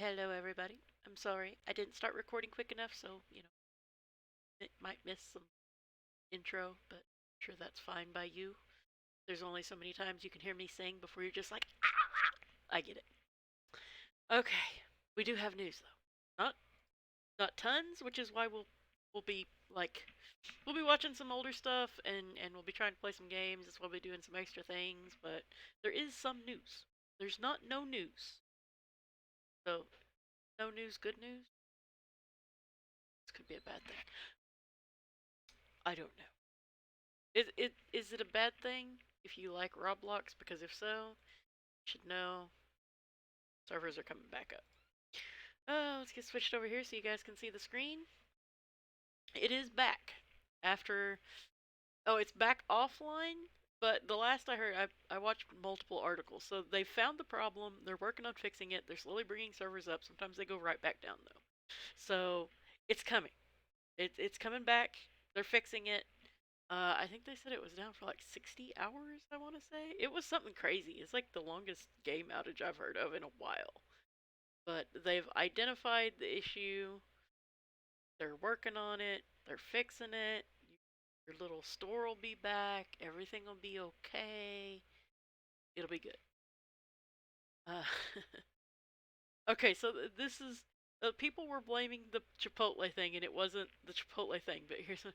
Hello, everybody. I'm sorry. I didn't start recording quick enough, so, it might miss some intro, but I'm sure that's fine by you. There's only so many times you can hear me sing before you're just like, I get it. Okay. We do have news, though. Not tons, which is why we'll be, like, we'll be watching some older stuff and we'll be trying to play some games. That's why we'll be doing some extra things, but there is some news. There's not no news. So, no news, good news? This could be a bad thing. I don't know. Is it a bad thing if you like Roblox? Because if so, you should know servers are coming back up. Let's get switched over here so you guys can see the screen. It is back after. Oh, it's back offline. But the last I heard, I watched multiple articles. So they found the problem. They're working on fixing it. They're slowly bringing servers up. Sometimes they go right back down though. So it's coming. It's coming back. They're fixing it. I think they said it was down for like 60 hours, I want to say. It was something crazy. It's like the longest game outage I've heard of in a while. But they've identified the issue. They're working on it. They're fixing it. Your little store will be back. Everything will be okay. It'll be good. Uh, okay, so this is. People were blaming the Chipotle thing, and it wasn't the Chipotle thing. But here's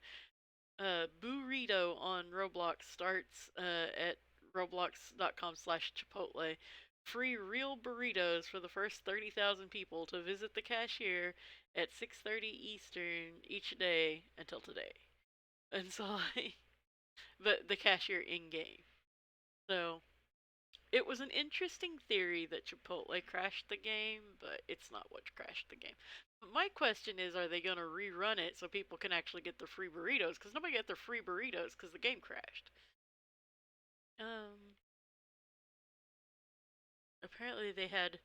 Burrito on Roblox starts at roblox.com/Chipotle. Free real burritos for the first 30,000 people to visit the cashier at 6:30 Eastern each day until today. And so, like, the cashier in game. So, it was an interesting theory that Chipotle crashed the game, but it's not what crashed the game. But my question is, are they going to rerun it so people can actually get their free burritos? Because nobody got their free burritos because the game crashed. Apparently they had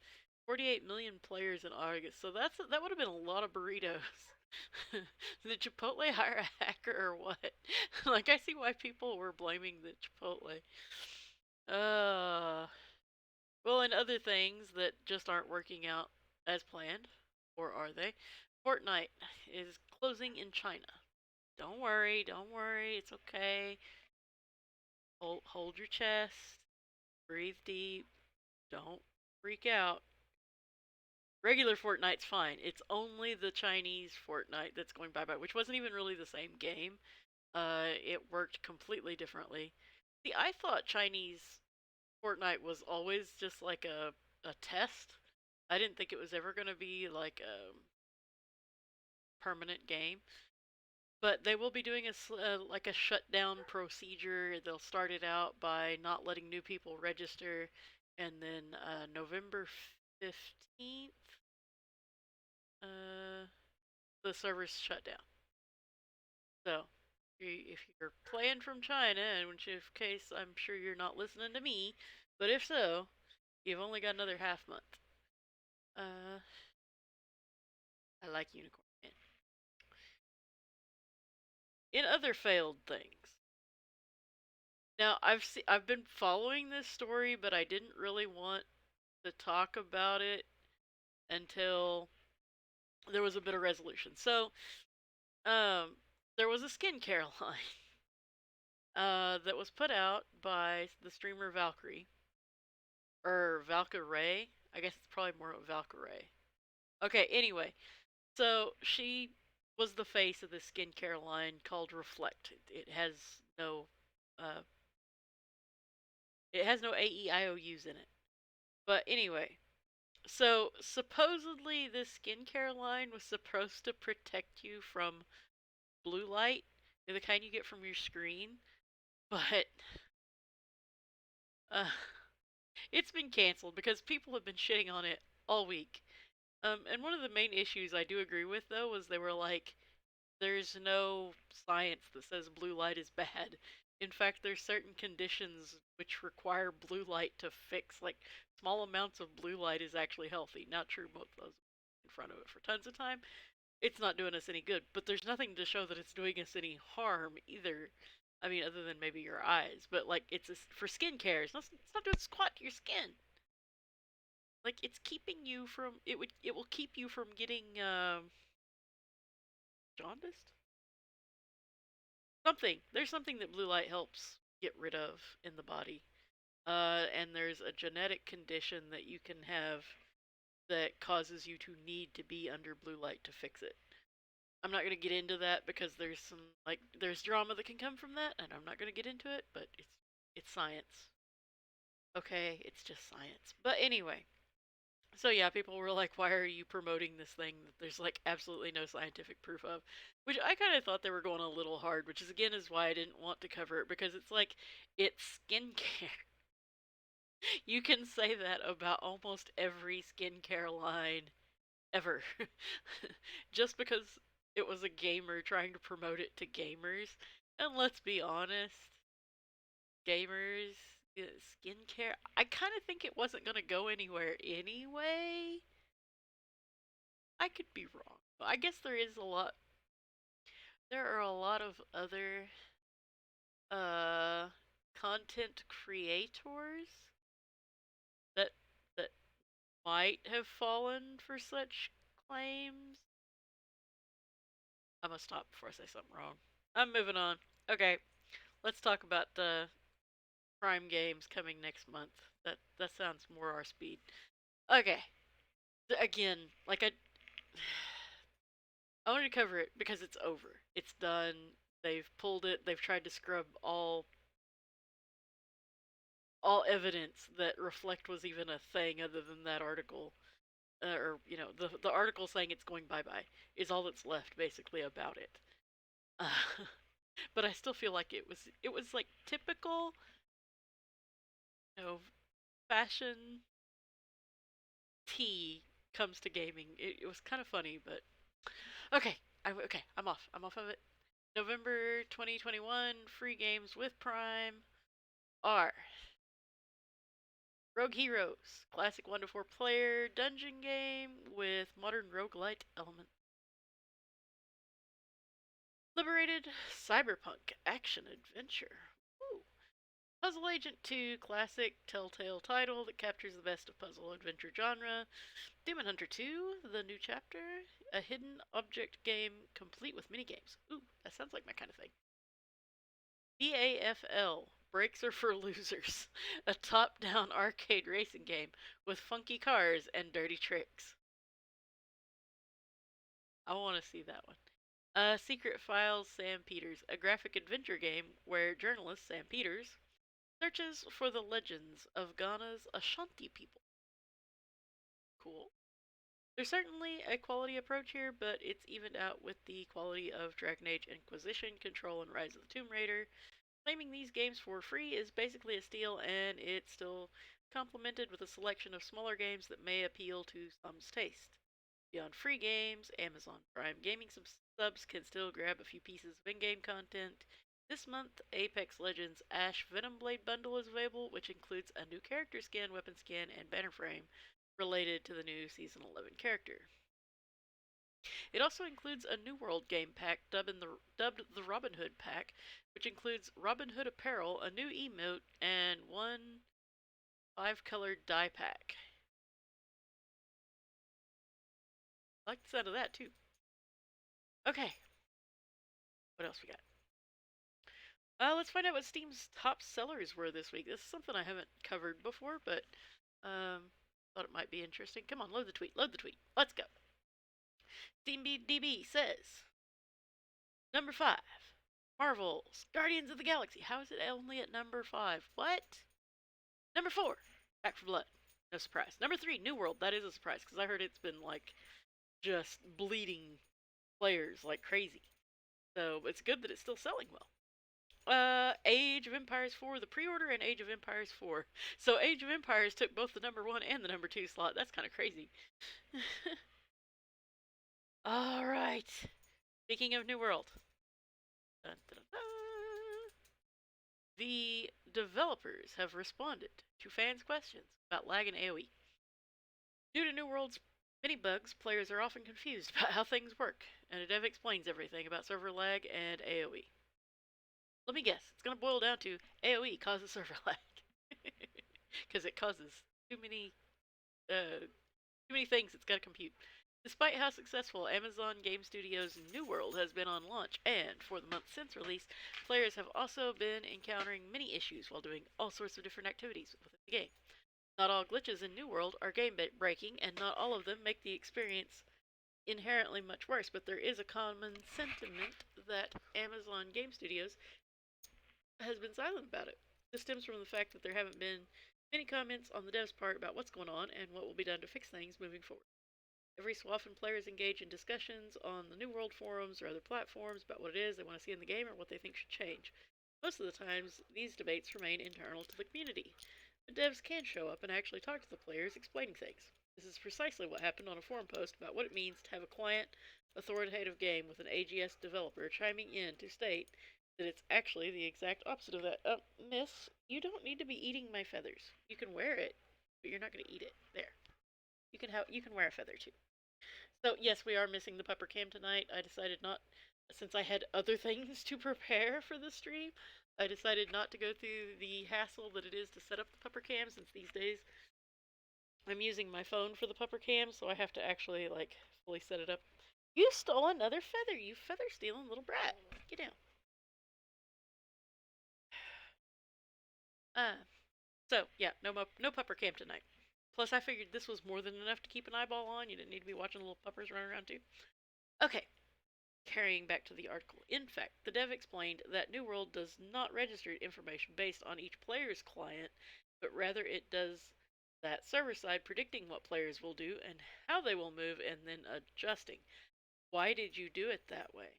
48 million players in August, so that would have been a lot of burritos. Did Chipotle hire a hacker or what? Like, I see why people were blaming the Chipotle. Uh, well, and other things that just aren't working out as planned, or are they? Fortnite is closing in China. Don't worry, it's okay. Hold your chest, breathe deep, don't freak out. Regular Fortnite's fine. It's only the Chinese Fortnite that's going bye bye, which wasn't even really the same game. It worked completely differently. See, I thought Chinese Fortnite was always just like a test. I didn't think it was ever going to be like a permanent game. But they will be doing like a shutdown procedure. They'll start it out by not letting new people register, and then November 15th, uh, the servers shut down. So if you're playing from China, in which case I'm sure you're not listening to me, but if so, you've only got another half month. Uh, I like Unicorn Man. In other failed things. Now I've been following this story, but I didn't really want to talk about it until there was a bit of resolution. So, um, there was a skincare line that was put out by the streamer Valkyrie or Valkyrie. I guess it's probably more Valkyrie. Okay, anyway, so she was the face of this skincare line called Reflect. No, uh, it has no AEIOUs in it. But anyway, so supposedly this skincare line was supposed to protect you from blue light, the kind you get from your screen, but uh, it's been canceled because people have been shitting on it all week. And one of the main issues I do agree with though was they were like, there's no science that says blue light is bad. In fact, there's certain conditions which require blue light to fix. Like small amounts of blue light is actually healthy. Not true, most of those in front of it for tons of time. It's not doing us any good, but there's nothing to show that it's doing us any harm either. I mean, other than maybe your eyes, but like for skincare, it's not doing squat to your skin. Like it's keeping you from it will keep you from getting jaundiced. Something there's something that blue light helps get rid of in the body. And there's a genetic condition that you can have that causes you to need to be under blue light to fix it. I'm not gonna get into that because there's some there's drama that can come from that, and I'm not gonna get into it. But it's science. Okay, it's just science. But anyway, so yeah, people were like, "Why are you promoting this thing that there's like absolutely no scientific proof of?" Which I kind of thought they were going a little hard. Which is again is why I didn't want to cover it because it's like it's skincare. You can say that about almost every skincare line ever. Just because it was a gamer trying to promote it to gamers. And let's be honest, gamers, skincare, I kind of think it wasn't going to go anywhere anyway. I could be wrong. I guess there are a lot of other uh content creators that that might have fallen for such claims. I'm gonna stop before I say something wrong. I'm moving on. Okay, let's talk about the Prime games coming next month. That sounds more our speed. Okay, again, I wanted to cover it because it's over. It's done. They've pulled it. They've tried to scrub all evidence that Reflect was even a thing other than that article. Or the article saying it's going bye bye is all that's left basically about it. Uh, but I still feel like it was like typical, you know, fashion tea comes to gaming. It was kind of funny, but okay. I'm off. I'm off of it. November 2021 free games with Prime are Rogue Heroes, classic 1 to 4 player dungeon game with modern roguelite elements. Liberated Cyberpunk action adventure. Ooh. Puzzle Agent 2, classic Telltale title that captures the best of puzzle adventure genre. Demon Hunter 2, the new chapter, a hidden object game complete with minigames. Ooh, that sounds like my kind of thing. BAFL, Brakes Are for Losers, a top-down arcade racing game with funky cars and dirty tricks. I want to see that one. Secret Files Sam Peters, a graphic adventure game where journalist Sam Peters searches for the legends of Ghana's Ashanti people. Cool. There's certainly a quality approach here, but it's evened out with the quality of Dragon Age Inquisition, Control, and Rise of the Tomb Raider. Claiming these games for free is basically a steal, and it's still complemented with a selection of smaller games that may appeal to some's taste. Beyond free games, Amazon Prime Gaming subs can still grab a few pieces of in-game content. This month, Apex Legends Ash Venomblade bundle is available, which includes a new character skin, weapon skin, and banner frame related to the new Season 11 character. It also includes a New World game pack dubbed the Robin Hood pack, which includes Robin Hood apparel, a new emote, and one 5-colored die pack. I like the sound of that too. Okay, what else we got? Let's find out what Steam's top sellers were this week. This is something I haven't covered before, but thought it might be interesting. Come on, load the tweet. Load the tweet. Let's go. SteamDB says number 5, Marvel's Guardians of the Galaxy. How is it only at number 5? What? Number 4, Back 4 Blood. No surprise. Number 3, New World. That is a surprise because I heard it's been like just bleeding players like crazy. So it's good that it's still selling well. Age of Empires 4, the pre-order, and Age of Empires 4. So Age of Empires took both the number 1 and the number 2 slot. That's kind of crazy. All right. Speaking of New World. Dun, dun, dun. The developers have responded to fans' questions about lag and AoE. Due to New World's many bugs, players are often confused about how things work, and a dev explains everything about server lag and AoE. Let me guess, it's going to boil down to AoE causes server lag. Because it causes too many too many things it's got to compute. Despite how successful Amazon Game Studios' New World has been on launch, and for the month since release, players have also been encountering many issues while doing all sorts of different activities within the game. Not all glitches in New World are game breaking, and not all of them make the experience inherently much worse, but there is a common sentiment that Amazon Game Studios has been silent about it. This stems from the fact that there haven't been many comments on the devs' part about what's going on and what will be done to fix things moving forward. Every so often, players engage in discussions on the New World forums or other platforms about what it is they want to see in the game or what they think should change. Most of the times, these debates remain internal to the community. But devs can show up and actually talk to the players, explaining things. This is precisely what happened on a forum post about what it means to have a client authoritative game with an AGS developer chiming in to state that it's actually the exact opposite of that. Miss, you don't need to be eating my feathers. You can wear it, but you're not going to eat it. There. You can wear a feather too. So yes, we are missing the pupper cam tonight. I decided not, since I had other things to prepare for the stream, I decided not to go through the hassle that it is to set up the pupper cam, since these days I'm using my phone for the pupper cam, so I have to actually like fully set it up. You stole another feather, you feather stealing little brat. Get down. So yeah, no pupper cam tonight. Plus, I figured this was more than enough to keep an eyeball on. You didn't need to be watching little puppers run around too. Okay, carrying back to the article. In fact, the dev explained that New World does not register information based on each player's client, but rather it does that server side predicting what players will do and how they will move and then adjusting. Why did you do it that way?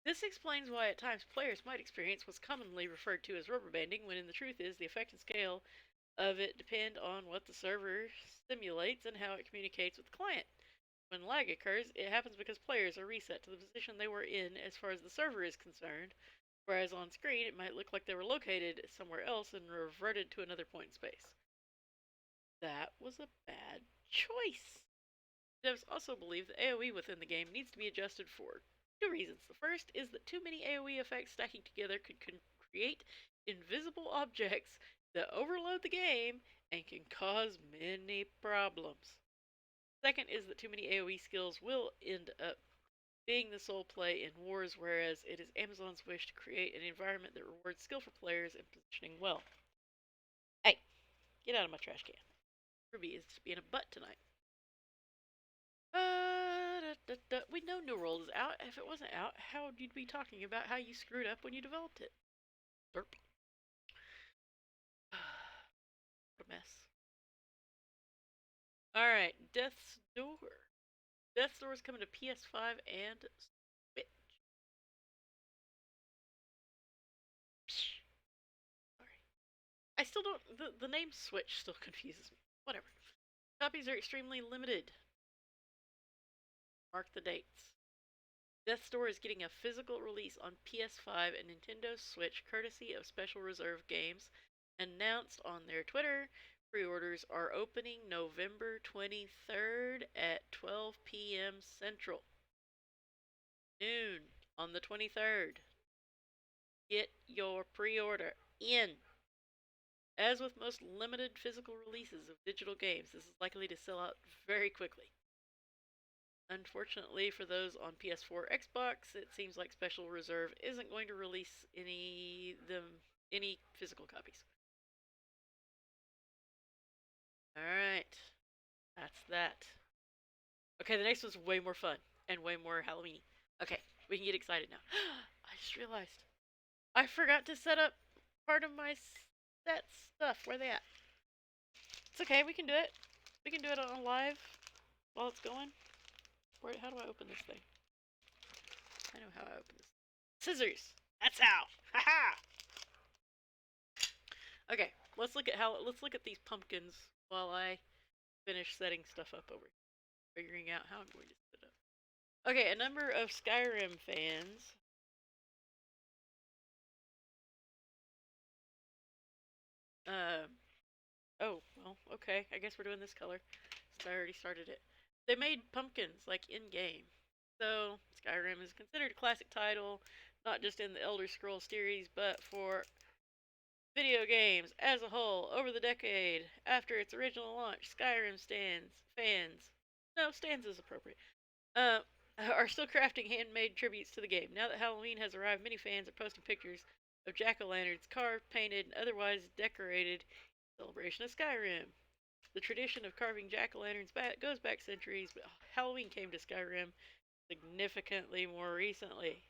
This explains why at times players might experience what's commonly referred to as rubber banding, when in the truth is the effect and scale of it depend on what the server simulates and how it communicates with the client. When lag occurs, it happens because players are reset to the position they were in as far as the server is concerned, whereas on screen it might look like they were located somewhere else and reverted to another point in space. That was a bad choice. Devs also believe that AoE within the game needs to be adjusted for two reasons. The first is that too many AoE effects stacking together could create invisible objects that overload the game and can cause many problems. Second is that too many AoE skills will end up being the sole play in wars, whereas it is Amazon's wish to create an environment that rewards skillful players and positioning well. Hey, get out of my trash can. Freebie is just being a butt tonight. We know New World is out. If it wasn't out, how would you be talking about how you screwed up when you developed it? Derp. What a mess. Alright, Death's Door. Death's Door is coming to PS5 and Switch. Sorry. I still don't. The name Switch still confuses me. Whatever. Copies are extremely limited. Mark the dates. Death's Door is getting a physical release on PS5 and Nintendo Switch courtesy of Special Reserve Games. Announced on their Twitter, pre-orders are opening November 23rd at 12 p.m. Central. Noon on the 23rd. Get your pre-order in. As with most limited physical releases of digital games, this is likely to sell out very quickly. Unfortunately for those on PS4 Xbox, it seems like Special Reserve isn't going to release any physical copies. Alright. That's that. Okay, the next one's way more fun and way more Halloween-y. Okay, we can get excited now. I just realized I forgot to set up part of my set stuff. Where they at? It's okay, we can do it. We can do it on live while it's going. How do I open this thing? I know how I open this. Scissors! That's how! Haha! Okay, let's look at these pumpkins while I finish setting stuff up over here. Figuring out how I'm going to set it up. Okay, a number of Skyrim fans oh, well, okay. I guess we're doing this color. So I already started it. They made pumpkins, like, in-game. So, Skyrim is considered a classic title, not just in the Elder Scrolls series, but for Video games as a whole over the decade after its original launch, Skyrim stands is appropriate. Uh, are still crafting handmade tributes to the game. Now that Halloween has arrived, many fans are posting pictures of jack-o'-lanterns carved, painted, and otherwise decorated in celebration of Skyrim. The tradition of carving jack-o'-lanterns goes back centuries, but Halloween came to Skyrim significantly more recently.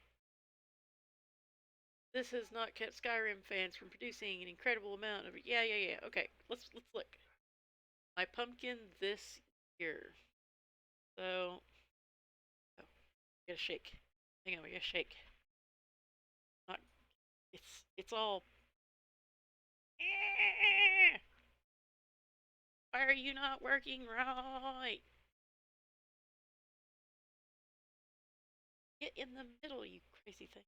This has not kept Skyrim fans from producing an incredible amount of yeah. Okay, let's look. My pumpkin this year. So, oh, we gotta shake. Hang on, we gotta shake. Not, it's all. Why are you not working right? Get in the middle, you crazy thing.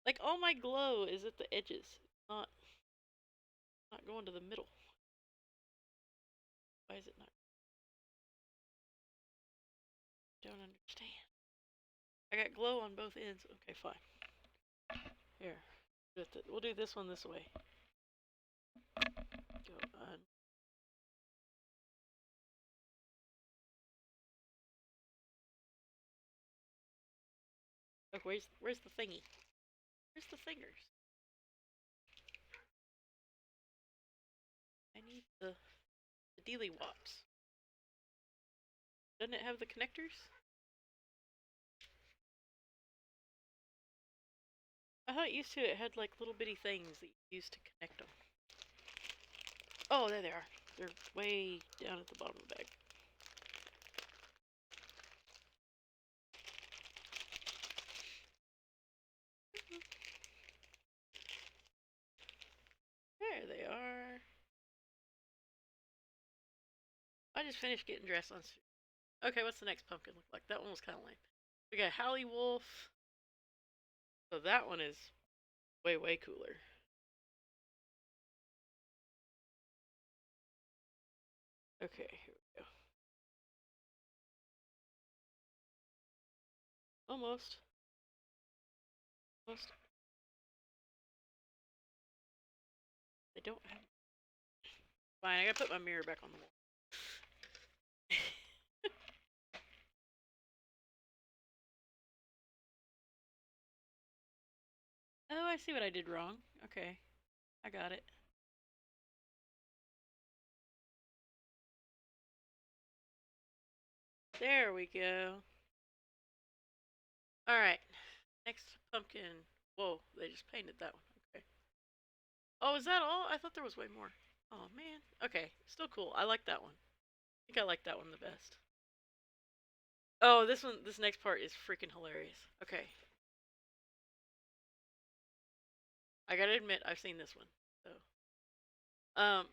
Like all my glow is at the edges, not going to the middle. Why is it not? I don't understand. I got glow on both ends. Okay, fine. Here, we'll do this one this way. Go on. Oh, where's the thingy? Where's the fingers? I need the dealy wops. Doesn't it have the connectors? I thought used to it had like little bitty things that you used to connect them. Oh, there they are. They're way down at the bottom of the bag. There they are. I just finished getting dressed on. Okay, what's the next pumpkin look like? That one was kind of lame. We got Hallie Wolf. So that one is way cooler. Okay, here we go. Almost. Almost. They don't have. Fine, I gotta put my mirror back on the wall. Oh, I see what I did wrong. Okay, I got it. There we go. Alright, next pumpkin. Whoa, they just painted that one. Okay. Oh, is that all? I thought there was way more. Oh, man. Okay, still cool. I like that one. I think I like that one the best. Oh, this next part is freaking hilarious. Okay. I gotta admit, I've seen this one. So,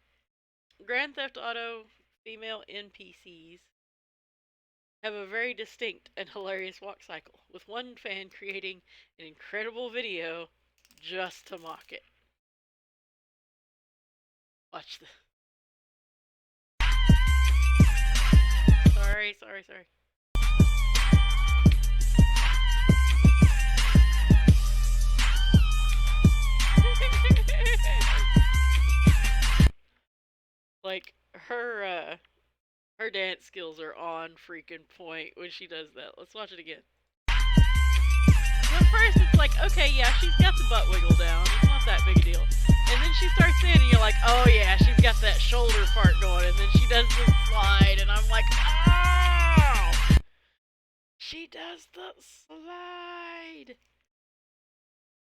Grand Theft Auto female NPCs have a very distinct and hilarious walk cycle, with one fan creating an incredible video just to mock it. Watch this. Sorry. Like her dance skills are on freaking point when she does that. Let's watch it again. So at first it's like, okay, yeah, she's got the butt wiggle down. It's not that big a deal. And then she starts standing, you're like, oh yeah, she's got that shoulder part going. And then she does the slide, and I'm like, oh! She does the slide.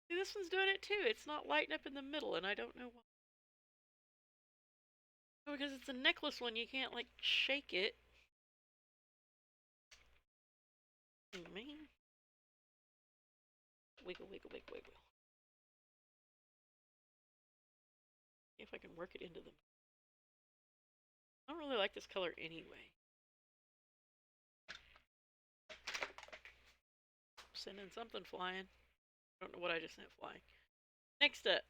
See, this one's doing it too. It's not lighting up in the middle, and I don't know why. Oh, because it's a necklace one, you can't, like, shake it. Man. Wiggle. See if I can work it into them. I don't really like this color anyway. Sending something flying. I don't know what I just sent flying. Next up.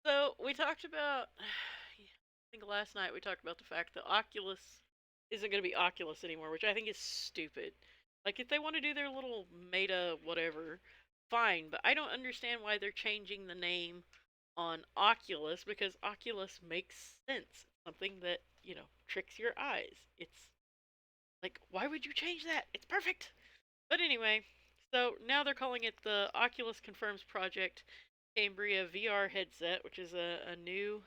So, we talked about, I think last night we talked about the fact that Oculus isn't going to be Oculus anymore, which I think is stupid. Like, if they want to do their little meta whatever, fine, but I don't understand why they're changing the name on Oculus, because Oculus makes sense. It's something that, tricks your eyes. It's like, why would you change that? It's perfect. But anyway, so now they're calling it the Oculus Confirms Project Cambria VR headset, which is a new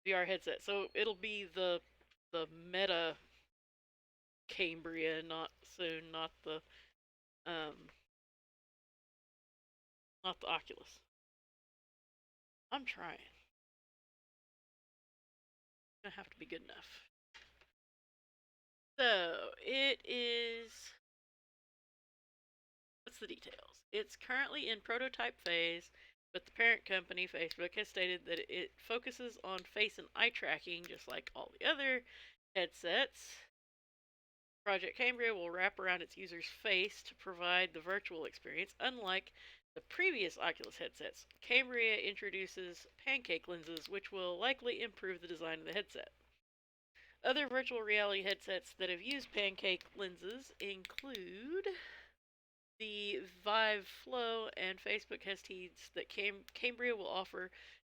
VR headset. So it'll be the meta Cambria, not soon, um not the Oculus. I'm trying. It's gonna have to be good enough. So it is. What's the details? It's currently in prototype phase, but the parent company, Facebook, has stated that it focuses on face and eye tracking just like all the other headsets. Project Cambria will wrap around its user's face to provide the virtual experience, unlike the previous Oculus headsets. Cambria introduces pancake lenses, which will likely improve the design of the headset. Other virtual reality headsets that have used pancake lenses include the Vive Flow, and Facebook has teased that Cambria will offer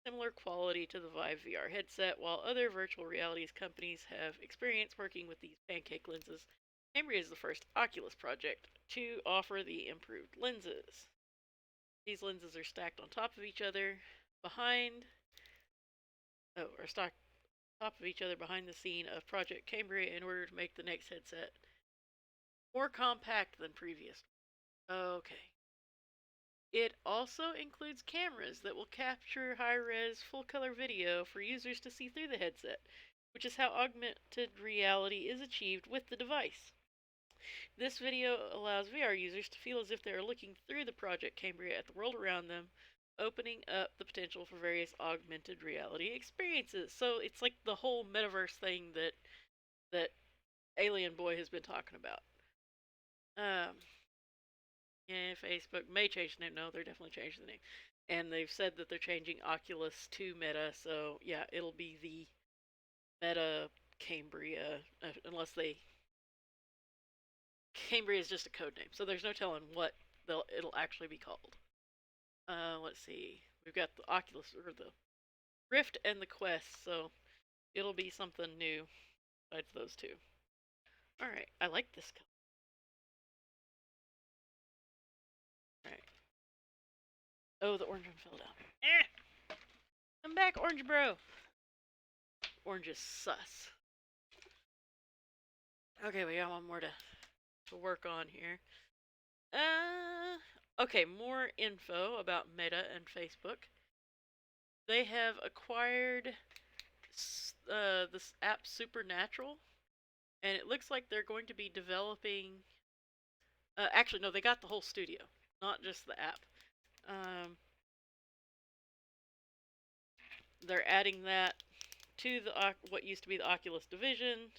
similar quality to the Vive VR headset. While other virtual realities companies have experience working with these pancake lenses, Cambria is the first Oculus project to offer the improved lenses. These lenses are stacked on top of each other behind the scene of Project Cambria in order to make the next headset more compact than previous. Okay. It also includes cameras that will capture high-res, full-color video for users to see through the headset, which is how augmented reality is achieved with the device. This video allows VR users to feel as if they are looking through the Project Cambria at the world around them, opening up the potential for various augmented reality experiences. So it's like the whole metaverse thing that Alien Boy has been talking about. Yeah, Facebook may change the name. No, they're definitely changing the name. And they've said that they're changing Oculus to Meta, so yeah, it'll be the Meta Cambria, unless they. Cambria is just a code name, so there's no telling what it'll actually be called. Let's see. We've got the Oculus, or the Rift and the Quest, so it'll be something new besides those two. Alright, I like this color. Alright. Oh, the orange one fell down. Eh! Come back, orange bro! Orange is sus. Okay, we got one more to work on here. Okay, more info about Meta and Facebook. They have acquired this app Supernatural, and it looks like they're going to be developing. Actually, no, they got the whole studio, not just the app. They're adding that to what used to be the Oculus division.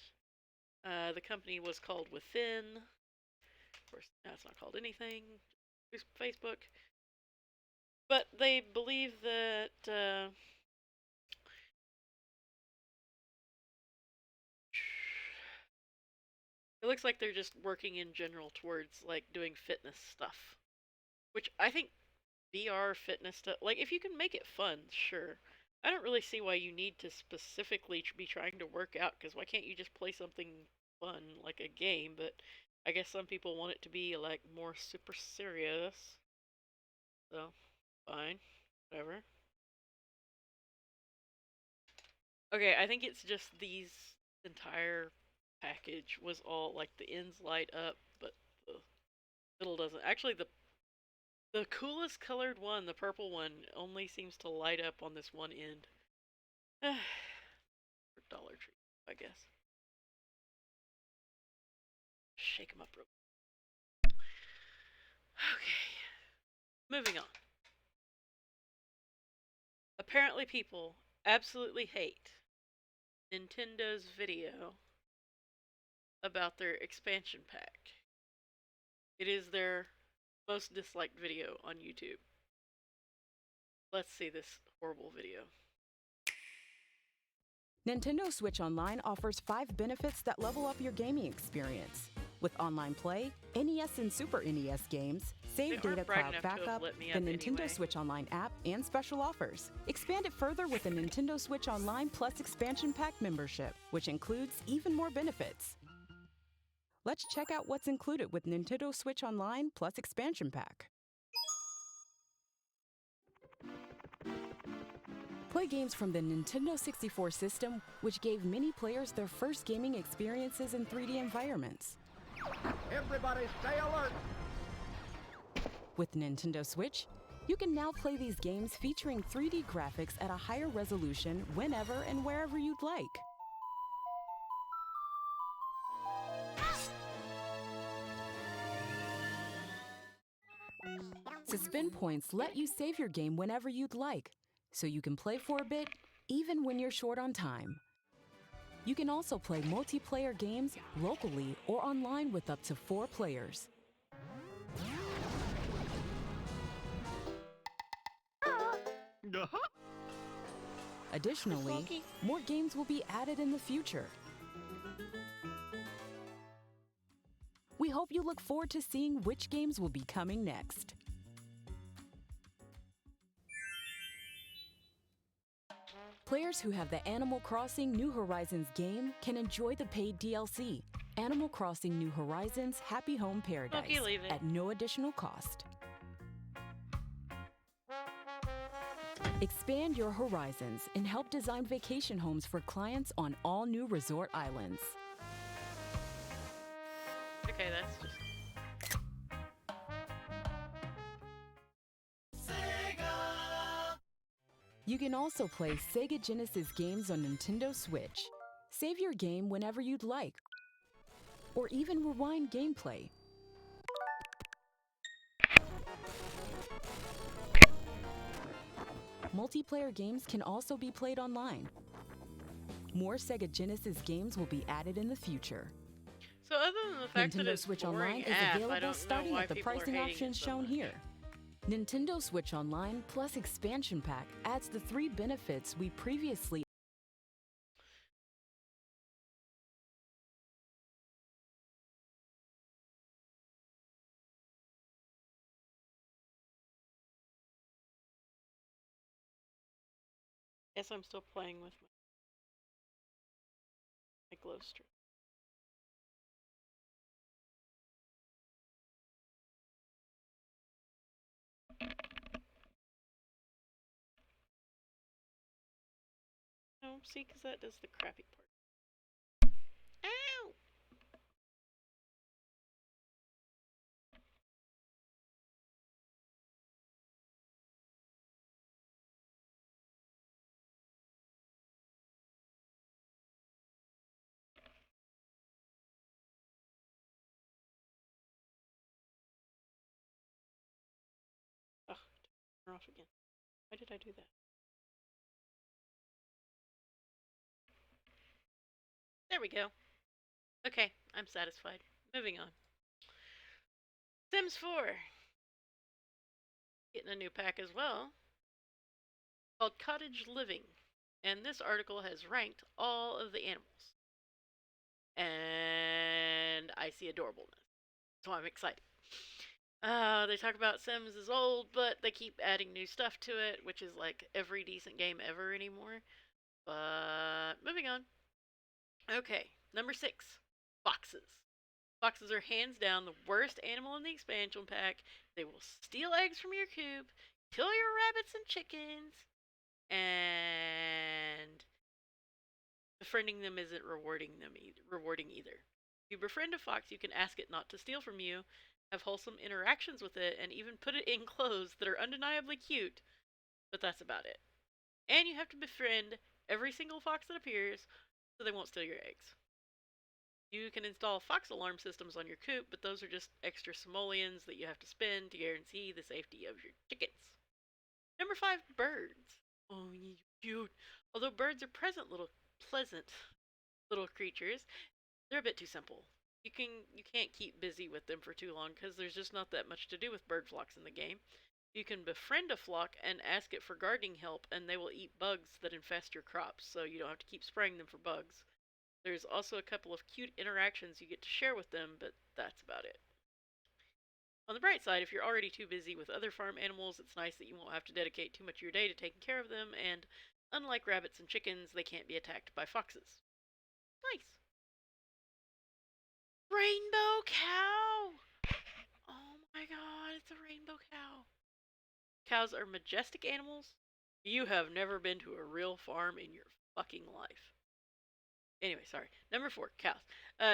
The company was called Within. Of course, now it's not called anything. Just Facebook. But they believe that it looks like they're just working in general towards like doing fitness stuff, which I think VR fitness stuff, like if you can make it fun, sure. I don't really see why you need to specifically be trying to work out, because why can't you just play something fun like a game? But I guess some people want it to be like more super serious. So, fine, whatever. Okay, I think it's just these entire package was all like the ends light up, but the middle doesn't. Actually, the coolest colored one, the purple one, only seems to light up on this one end. For Dollar Tree, I guess. Shake them up real quick. Okay, moving on. Apparently, people absolutely hate Nintendo's video about their expansion pack. It is their most disliked video on YouTube. Let's see this horrible video. Nintendo Switch Online offers 5 benefits that level up your gaming experience. With online play, NES and Super NES games, Save Data Cloud Backup, the Nintendo Switch Online app, and special offers. Expand it further with a Nintendo Switch Online Plus Expansion Pack membership, which includes even more benefits. Let's check out what's included with Nintendo Switch Online Plus Expansion Pack. Play games from the Nintendo 64 system, which gave many players their first gaming experiences in 3D environments. Everybody stay alert! With Nintendo Switch, you can now play these games featuring 3D graphics at a higher resolution whenever and wherever you'd like. Suspend points let you save your game whenever you'd like, so you can play for a bit, even when you're short on time. You can also play multiplayer games locally or online with up to 4 players. Additionally, more games will be added in the future. We hope you look forward to seeing which games will be coming next. Players who have the Animal Crossing New Horizons game can enjoy the paid DLC, Animal Crossing New Horizons Happy Home Paradise, at no additional cost. Expand your horizons and help design vacation homes for clients on all new resort islands. Okay, that's just... You can also play Sega Genesis games on Nintendo Switch. Save your game whenever you'd like, or even rewind gameplay. Multiplayer games can also be played online. More Sega Genesis games will be added in the future. So other than the fact Nintendo that it's Switch boring Online is app, available starting at the pricing options so shown much. here. Nintendo Switch Online Plus Expansion Pack adds the 3 benefits we previously Guess I'm still playing with my glow strip. No, see, because that does the crappy part. Ow! Ugh, turn off again. Why did I do that? There we go. Okay, I'm satisfied. Moving on. Sims 4. Getting a new pack as well, called Cottage Living. And this article has ranked all of the animals. And I see adorableness. So I'm excited. They talk about Sims is old, but they keep adding new stuff to it, which is like every decent game ever anymore. But moving on. Okay, number 6, foxes. Foxes are hands down the worst animal in the expansion pack. They will steal eggs from your coop, kill your rabbits and chickens, and befriending them isn't rewarding either. If you befriend a fox, you can ask it not to steal from you, have wholesome interactions with it, and even put it in clothes that are undeniably cute. But that's about it. And you have to befriend every single fox that appears so they won't steal your eggs. You can install fox alarm systems on your coop, but those are just extra simoleons that you have to spend to guarantee the safety of your chickens. Number 5, birds. Oh, cute. Although birds are pleasant little creatures, they're a bit too simple. You can't keep busy with them for too long because there's just not that much to do with bird flocks in the game. You can befriend a flock and ask it for gardening help, and they will eat bugs that infest your crops, so you don't have to keep spraying them for bugs. There's also a couple of cute interactions you get to share with them, but that's about it. On the bright side, if you're already too busy with other farm animals, it's nice that you won't have to dedicate too much of your day to taking care of them, and unlike rabbits and chickens, they can't be attacked by foxes. Nice. Rainbow cow! Oh my god, it's a rainbow cow. Cows are majestic animals. You have never been to a real farm in your fucking life. Anyway, sorry. Number 4, cows.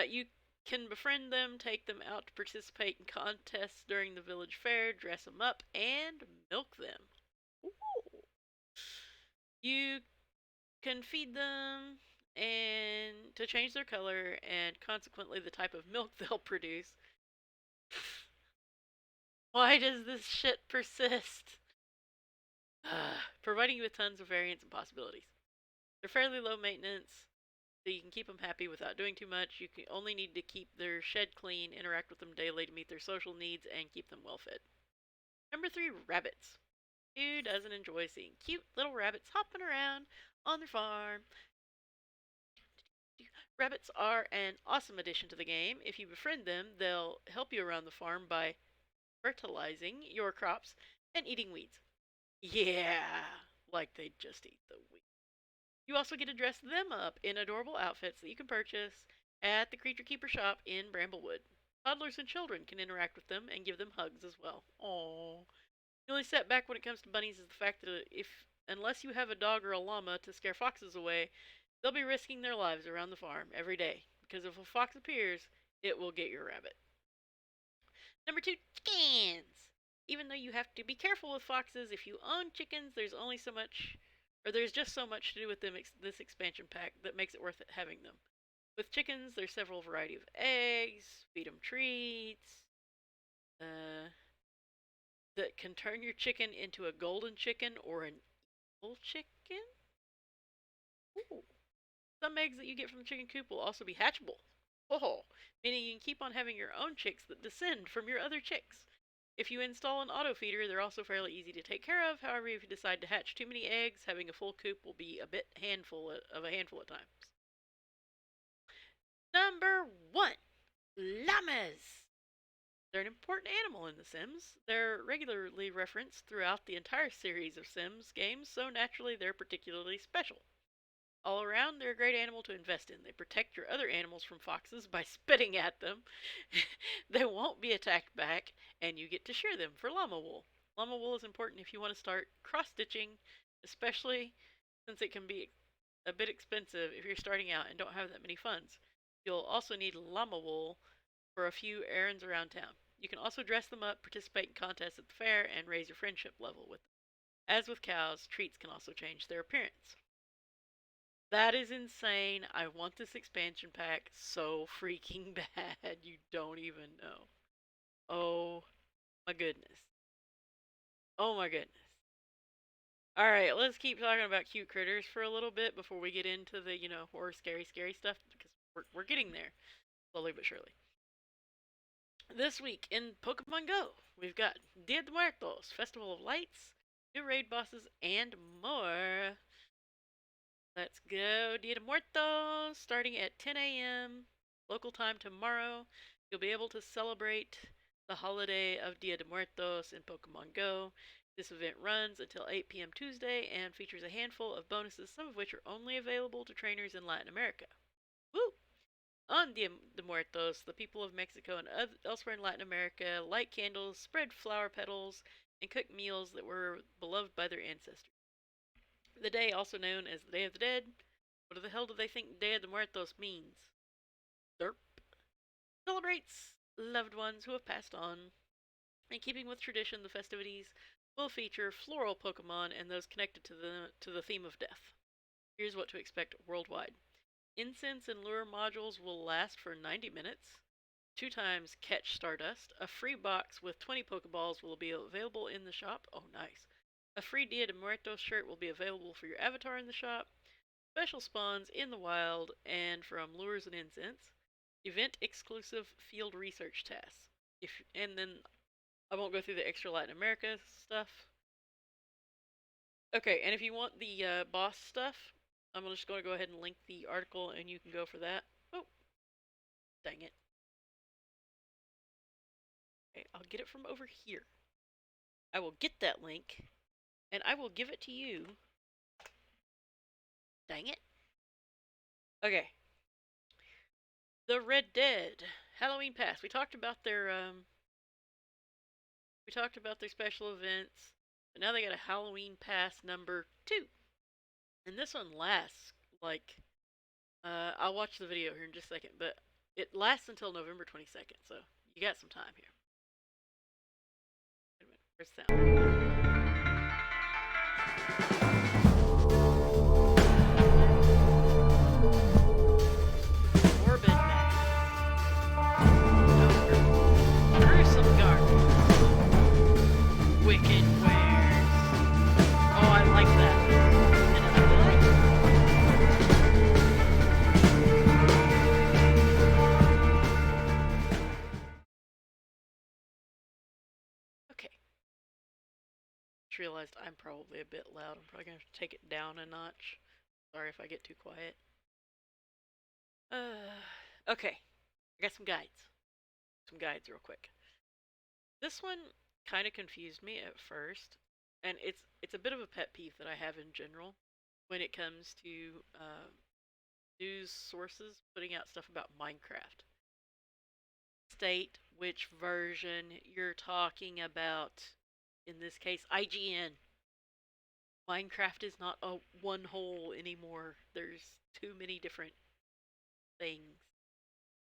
You can befriend them, take them out to participate in contests during the village fair, dress them up, and milk them. Ooh. You can feed them and to change their color and consequently the type of milk they'll produce. Why does this shit persist? Providing you with tons of variants and possibilities. They're fairly low maintenance, so you can keep them happy without doing too much. You can only need to keep their shed clean, interact with them daily to meet their social needs, and keep them well fed. Number 3, rabbits. Who doesn't enjoy seeing cute little rabbits hopping around on their farm? Rabbits are an awesome addition to the game. If you befriend them, they'll help you around the farm by fertilizing your crops and eating weeds. Yeah, like they just eat the weeds. You also get to dress them up in adorable outfits that you can purchase at the Creature Keeper shop in Bramblewood. Toddlers and children can interact with them and give them hugs as well. Aww. The only setback when it comes to bunnies is the fact that unless you have a dog or a llama to scare foxes away, they'll be risking their lives around the farm every day, because if a fox appears, it will get your rabbit. Number 2, chickens. Even though you have to be careful with foxes, if you own chickens, there's just so much to do with them this expansion pack that makes it worth it having them. With chickens, there's several variety of eggs, feed them treats, that can turn your chicken into a golden chicken or an evil chicken. Ooh. Some eggs that you get from the chicken coop will also be hatchable. Oh, meaning you can keep on having your own chicks that descend from your other chicks. If you install an auto feeder, they're also fairly easy to take care of. However, if you decide to hatch too many eggs, having a full coop will be a handful at times. Number 1, llamas. They're an important animal in The Sims. They're regularly referenced throughout the entire series of Sims games, so naturally they're particularly special. All around, they're a great animal to invest in. They protect your other animals from foxes by spitting at them. They won't be attacked back, and you get to shear them for llama wool. Llama wool is important if you want to start cross-stitching, especially since it can be a bit expensive if you're starting out and don't have that many funds. You'll also need llama wool for a few errands around town. You can also dress them up, participate in contests at the fair, and raise your friendship level with them. As with cows, treats can also change their appearance. That is insane. I want this expansion pack so freaking bad. You don't even know. Oh my goodness. Oh my goodness. Alright, let's keep talking about cute critters for a little bit before we get into the, horror, scary stuff, because we're getting there. Slowly but surely. This week in Pokemon Go, we've got Dia de Muertos, Festival of Lights, new raid bosses, and more. Let's go. Dia de Muertos, starting at 10 a.m. local time tomorrow. You'll be able to celebrate the holiday of Dia de Muertos in Pokemon Go. This event runs until 8 p.m. Tuesday and features a handful of bonuses, some of which are only available to trainers in Latin America. Woo! On Dia de Muertos, the people of Mexico and elsewhere in Latin America light candles, spread flower petals, and cook meals that were beloved by their ancestors. The day, also known as the Day of the Dead. What the hell do they think Dia de Muertos means? Derp. Celebrates loved ones who have passed on. In keeping with tradition, the festivities will feature floral Pokemon and those connected to the theme of death. Here's what to expect worldwide. Incense and lure modules will last for 90 minutes. 2 times catch Stardust. A free box with 20 Pokeballs will be available in the shop. Oh, nice. A free Dia de Muertos shirt will be available for your avatar in the shop. Special spawns in the wild and from lures and incense. Event exclusive field research tasks. And then I won't go through the extra Latin America stuff. Okay, and if you want the boss stuff, I'm just going to go ahead and link the article, and you can go for that. Oh, dang it. Okay, I'll get it from over here. I will get that link, and I will give it to you. Dang it. Okay. The Red Dead Halloween Pass. We talked about their special events, but now they got a Halloween Pass number 2. And this one lasts like I'll watch the video here in just a second, but it lasts until November 22nd, so you got some time here. Wait a minute, where's the sound? Morbid gruesome garbage. Wicked wares. Oh, I like that. Okay. Just realized I'm probably a bit loud. I'm probably going to have to take it down a notch. Sorry if I get too quiet. Okay. I got some guides. Some guides real quick. This one kind of confused me at first, and it's a bit of a pet peeve that I have in general when it comes to news sources putting out stuff about Minecraft. State which version you're talking about. In this case, IGN. Minecraft is not a one whole anymore. There's too many different things.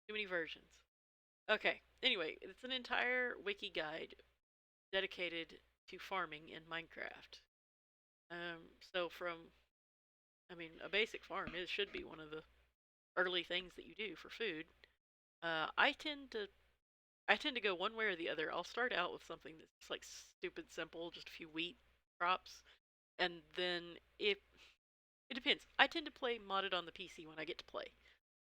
Too many versions. Okay, anyway, it's an entire wiki guide dedicated to farming in Minecraft. So a basic farm, it should be one of the early things that you do for food. I tend to go one way or the other. I'll start out with something that's like stupid simple, just a few wheat crops, and then it depends. I tend to play modded on the PC when I get to play.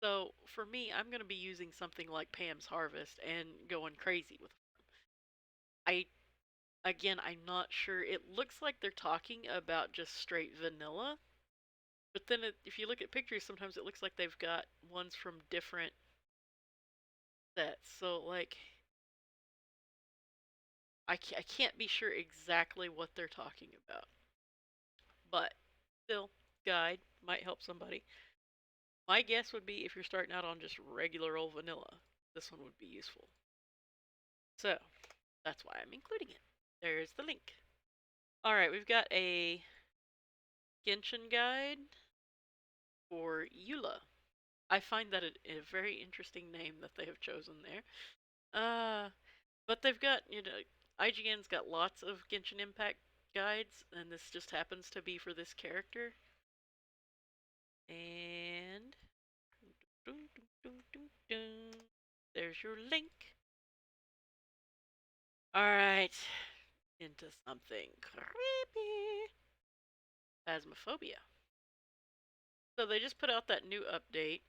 So for me, I'm going to be using something like Pam's Harvest and going crazy with it. I'm not sure. It looks like they're talking about just straight vanilla, but then if you look at pictures, sometimes it looks like they've got ones from different sets. So like, I can't be sure exactly what they're talking about, but still, guide might help somebody. My guess would be if you're starting out on just regular old vanilla, this one would be useful. So, that's why I'm including it. There's the link. Alright, we've got a Genshin guide for Eula. I find that a very interesting name that they have chosen there. But they've got, IGN's got lots of Genshin Impact guides, and this just happens to be for this character. And there's your link. Alright, into something creepy. Phasmophobia. So they just put out that new update.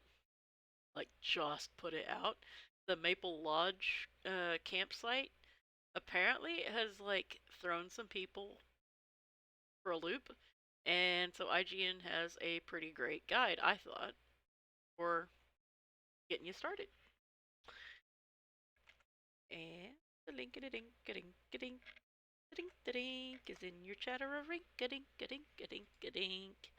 Like, just put it out. The Maple Lodge campsite apparently has, like, thrown some people for a loop. And so IGN has a pretty great guide, I thought, for getting you started. And the link-a-dink-a-dink-a-dink is in your chatter-a-rink-a-dink-a-dink-a-dink-a-dink.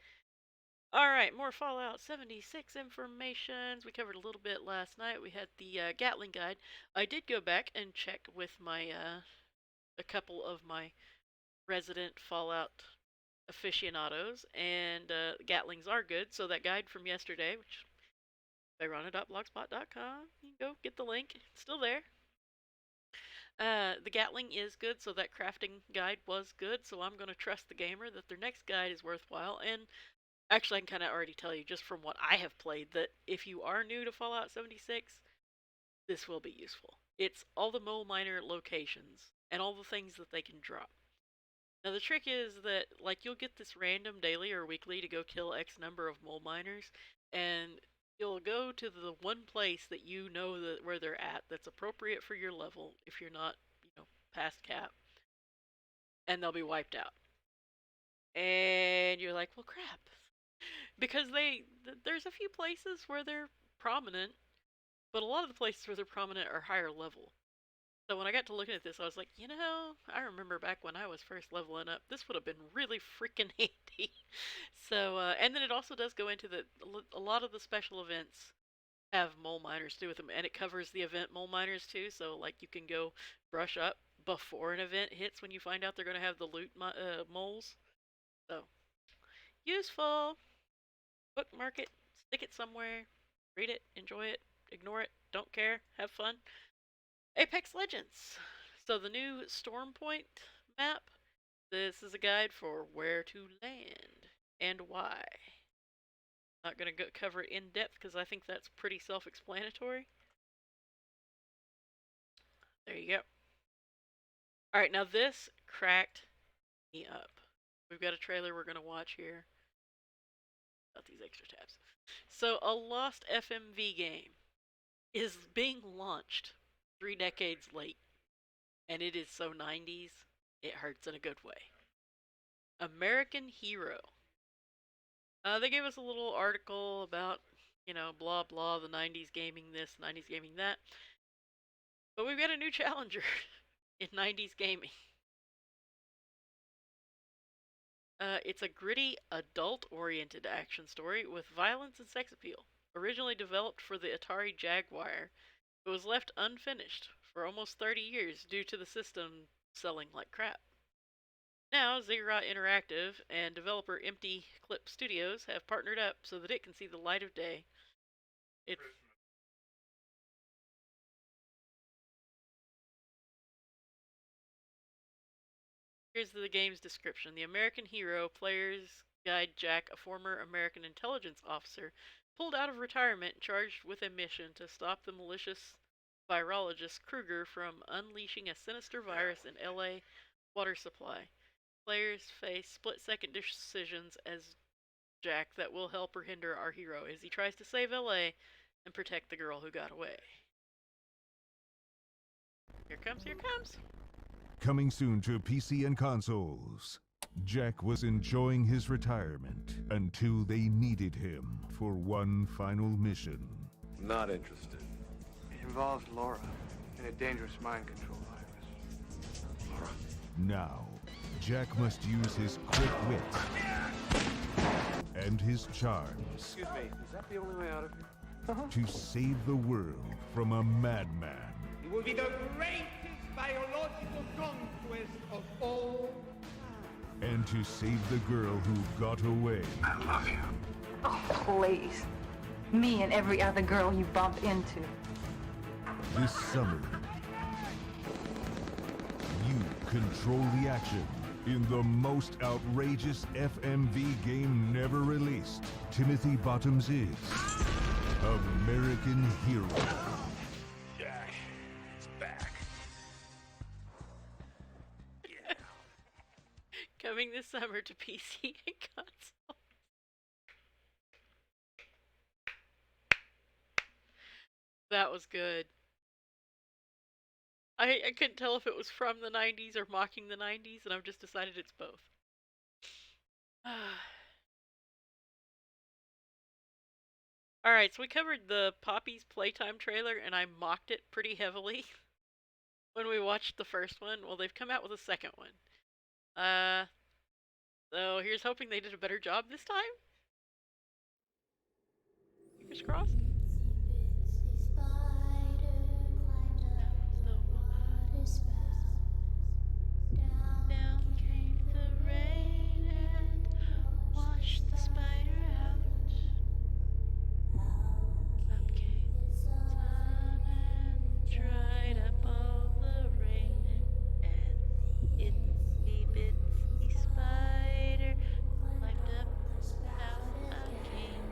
Alright, more Fallout 76 informations. We covered a little bit last night. We had the Gatling guide. I did go back and check with my a couple of my resident Fallout aficionados, and Gatlings are good. So that guide from yesterday, which Byrona.blogspot.com, you can go get the link. It's still there. The Gatling is good, so that crafting guide was good. So I'm going to trust the gamer that their next guide is worthwhile. And actually, I can kind of already tell you just from what I have played that if you are new to Fallout 76, this will be useful. It's all the mole miner locations and all the things that they can drop. Now the trick is that, like, you'll get this random daily or weekly to go kill X number of mole miners, and you'll go to the one place that you know that where they're at that's appropriate for your level if you're not, past cap, and they'll be wiped out. And you're like, well, crap. Because there's a few places where they're prominent, but a lot of the places where they're prominent are higher level. So when I got to looking at this, I was like, I remember back when I was first leveling up, this would have been really freaking handy. So, and then it also does go into a lot of the special events have mole miners do with them, and it covers the event mole miners too. So, like, you can go brush up before an event hits when you find out they're going to have the loot moles. So, useful. Bookmark it, stick it somewhere, read it, enjoy it, ignore it, don't care, have fun. Apex Legends. So the new Stormpoint map. This is a guide for where to land and why. Not going to cover it in depth because I think that's pretty self-explanatory. There you go. Alright, now this cracked me up. We've got a trailer we're going to watch here. About these extra tabs. So, a lost FMV game is being launched 3 decades late. And it is so 90s, it hurts in a good way. American Hero. They gave us a little article about, blah blah, the 90s gaming this, 90s gaming that. But we've got a new challenger in 90s gaming. It's a gritty, adult-oriented action story with violence and sex appeal. Originally developed for the Atari Jaguar, it was left unfinished for almost 30 years due to the system selling like crap. Now, Ziggurat Interactive and developer Empty Clip Studios have partnered up so that it can see the light of day. Here's the game's description. The American hero, players guide Jack, a former American intelligence officer, pulled out of retirement charged with a mission to stop the malicious virologist Kruger from unleashing a sinister virus in LA water supply. Players face split-second decisions as Jack that will help or hinder our hero as he tries to save LA and protect the girl who got away. Here comes, here comes. Coming soon to PC and consoles. Jack was enjoying his retirement until they needed him for one final mission. Not interested. It involves Laura and a dangerous mind control virus. Laura? Now, Jack must use his quick wit and his charms. Excuse me, is that the only way out of here? To save the world from a madman. It will be the greatest biological conquest of all time. And to save the girl who got away. I love you. Oh, please. Me and every other girl you bump into. This summer, you control the action in the most outrageous FMV game never released. Timothy Bottoms is American Hero. Jack is back. Yeah. Coming this summer to PC and console. That was good. I couldn't tell if it was from the 90s or mocking the 90s, and I've just decided it's both. Alright, so we covered the Poppy's Playtime trailer, and I mocked it pretty heavily when we watched the first one. Well, they've come out with a second one. So here's hoping they did a better job this time. Fingers crossed. Down came the rain and washed the spider out. Up came the sun and dried up all the rain. And itsy bitsy spider climbed up the spout again.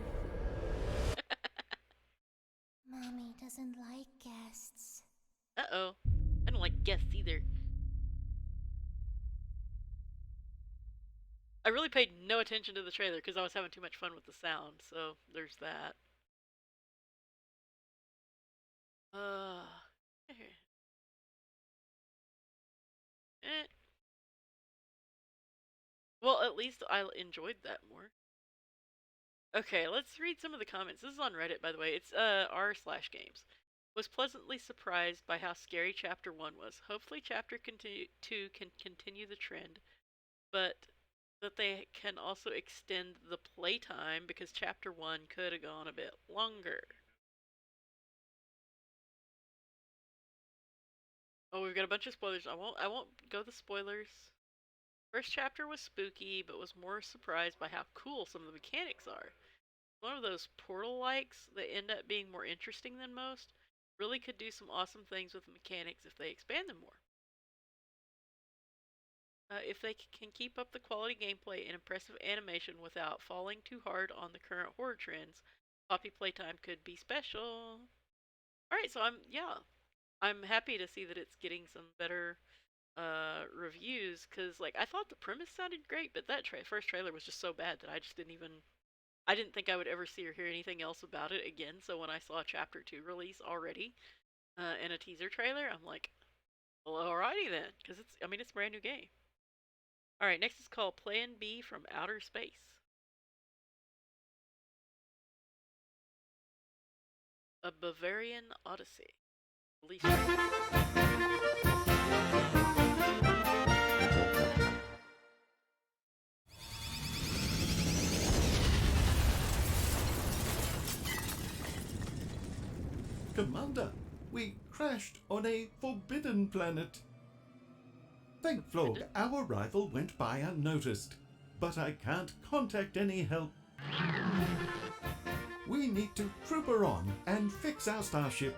Mommy doesn't like guests. Uh-oh. I don't like guests either. I really paid no attention to the trailer because I was having too much fun with the sound, so there's that. Well, at least I enjoyed that more. Okay, let's read some of the comments. This is on Reddit, by the way. It's r/games. Was pleasantly surprised by how scary Chapter 1 was. Hopefully Chapter 2 can continue the trend, but that they can also extend the playtime because Chapter 1 could have gone a bit longer. Oh, we've got a bunch of spoilers. I won't go the spoilers. First chapter was spooky, but was more surprised by how cool some of the mechanics are. One of those portal-likes that end up being more interesting than most. Really could do some awesome things with the mechanics if they expand them more. If they can keep up the quality gameplay and impressive animation without falling too hard on the current horror trends, Poppy Playtime could be special. Alright, so I'm happy to see that it's getting some better reviews, because like I thought the premise sounded great, but that first trailer was just so bad that I didn't think I would ever see or hear anything else about it again. So when I saw Chapter 2 release already and a teaser trailer, I'm like, well, alrighty then, because it's a brand new game. Alright, next is called Plan B from Outer Space. A Bavarian Odyssey. Release. Commander, we crashed on a forbidden planet. Thank Flog, our arrival went by unnoticed, but I can't contact any help. We need to trooper on and fix our starship.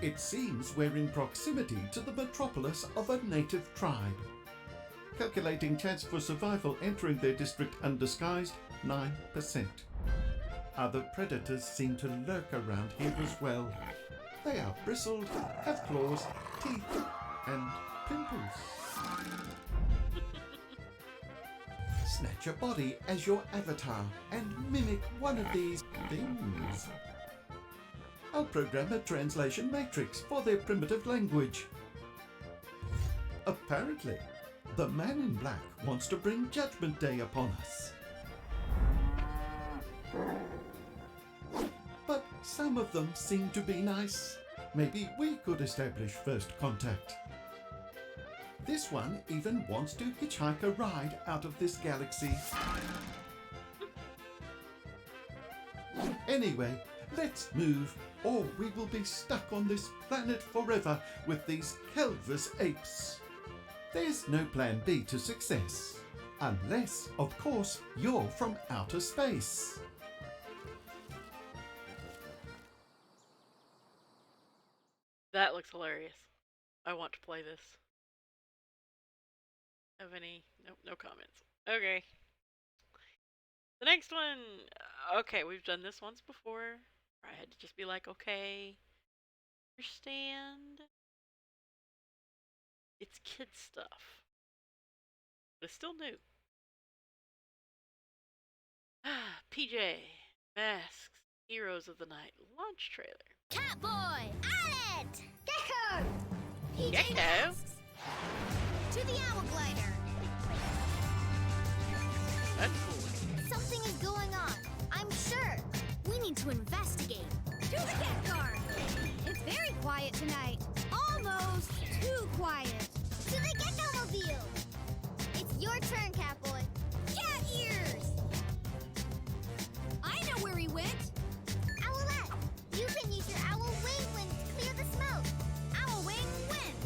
It seems we're in proximity to the metropolis of a native tribe. Calculating chance for survival entering their district undisguised, 9%. Other predators seem to lurk around here as well. They are bristled, have claws, teeth, and pimples. Snatch a body as your avatar and mimic one of these things. I'll program a translation matrix for their primitive language. Apparently, the man in black wants to bring Judgment Day upon us. But some of them seem to be nice. Maybe we could establish first contact. This one even wants to hitchhike a ride out of this galaxy. Anyway, let's move, or we will be stuck on this planet forever with these Kelvis apes. There's no plan B to success. Unless, of course, you're from outer space. That looks hilarious. I want to play this. Have any? Nope, no comments. Okay. The next one. Okay, we've done this once before. I had to just be like, okay, understand. It's kid stuff, but it's still new. PJ Masks, Heroes of the Night launch trailer. Catboy, Allet, Gecko, PJ Gecko? Masks, to the Owl Glider. That's cool. Something is going on, I'm sure. We need to investigate. To the cat car. It's very quiet tonight. Almost too quiet. To the Gecko-mobile. It's your turn, Catboy. Cat ears. I know where he went. Owlette, you can use your owl wing wind to clear the smoke. Owl wing wind.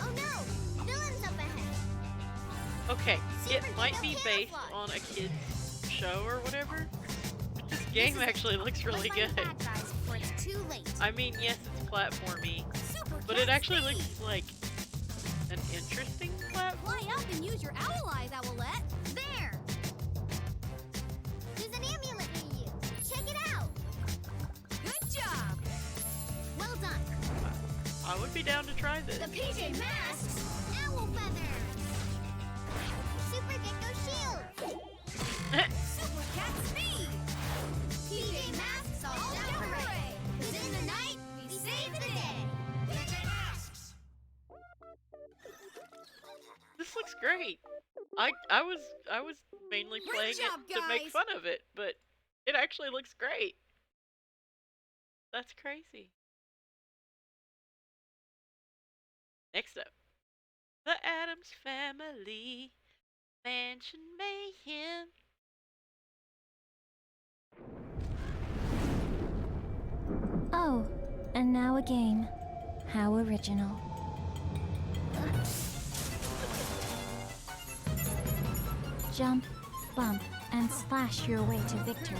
Oh no, villains up ahead. Okay, Super it might Gecko be based camouflage. on a kid's show or whatever, but this game actually looks really Let's good. find the bad guys before it's too late. I mean, yes, it's platformy, Super but it cat actually speed. looks like an interesting platform. Fly up and use your owl eyes, Owlette. There. There's an amulet near you. Check it out. Good job. Well done. I would be down to try this. The PJ Masks. Owl feathers. Super Gecko shield. Super cat speed. PJ Masks all down hooray. 'Cause in the night, we save the day. PJ Masks. This looks great. I was mainly playing it to make fun of it, but it actually looks great. That's crazy. Next up, the Addams Family Mansion Mayhem. Oh, and now a game. How original. Jump, bump, and slash your way to victory.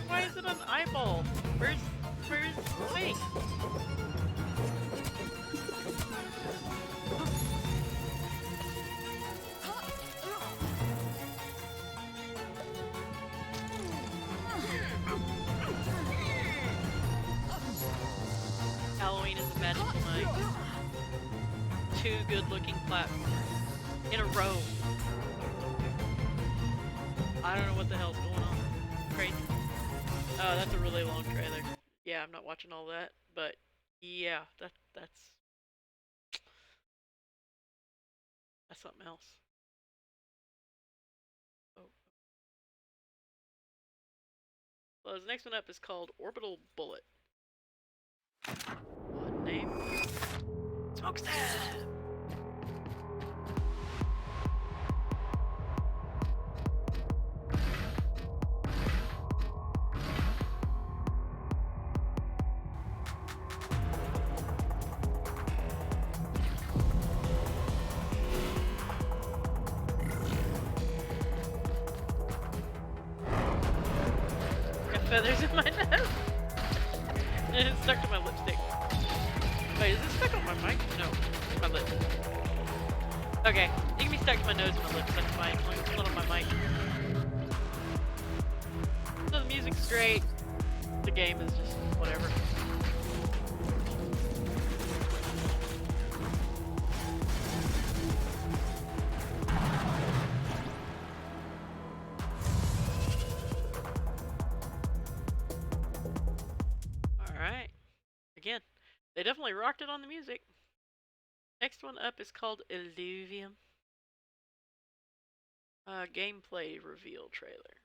Why is it an eyeball? Where's wait? Halloween is a magical night. Two good-looking platforms in a row. I don't know what the hell's going on. Crazy. Oh, that's a really long trailer. Yeah, I'm not watching all that, but yeah, that's something else. Oh. Well, the next one up is called Orbital Bullet. What name? Smokestab! Feathers in my nose. And it's stuck to my lipstick. Wait, is it stuck on my mic? No, it's my lip. Okay, it can be stuck to my nose and my lips, that's fine, as long as it's not on my mic. So the music's great. The game is just whatever. Again, they definitely rocked it on the music. Next one up is called Illuvium. Gameplay reveal trailer.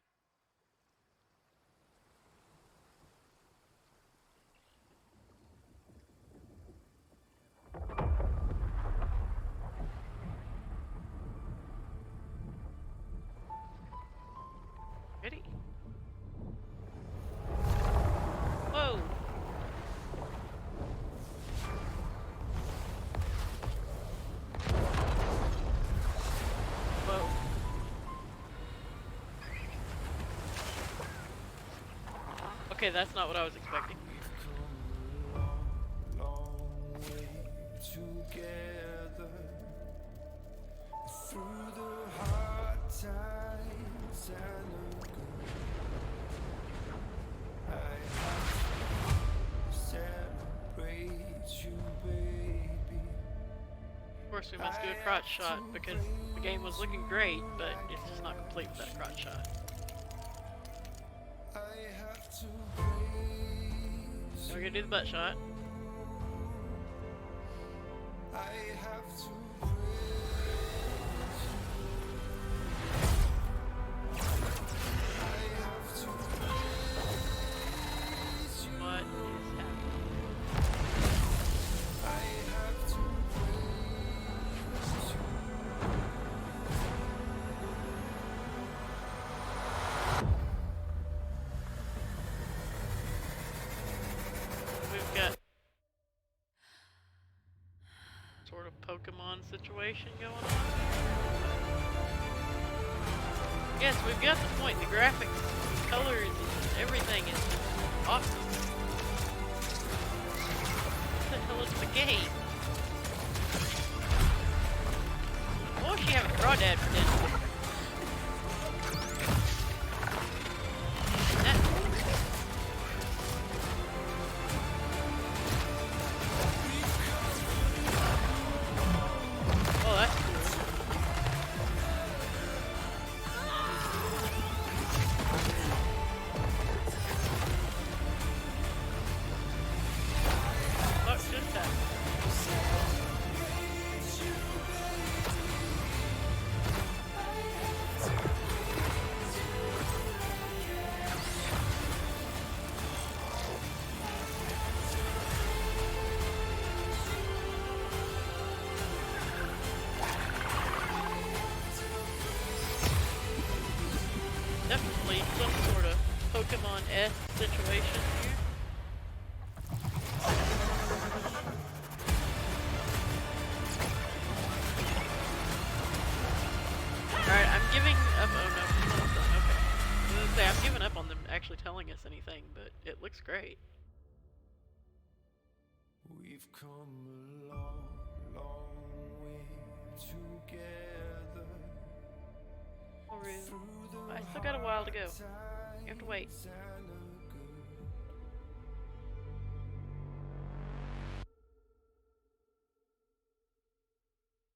Ready? Whoa! Okay, that's not what I was expecting. Of course, we must do a crotch shot because the game was looking great, but it's just not complete without a crotch shot. So we're gonna do the butt shot. What is happening? We've got sort of Pokemon situation going on. Yes, we've got the point. The graphics, the colors, everything is awesome. What the hell is the game? What was she having a crawdad for dinner? Oh, that's cool. some sort of Pokemon-esque situation here. Alright, I'm giving up. Oh no, it's not done. Okay. I was gonna say, I'm giving up on them actually telling us anything, but it looks great. We've come a long, long way together. I still got a while to go. You have to wait.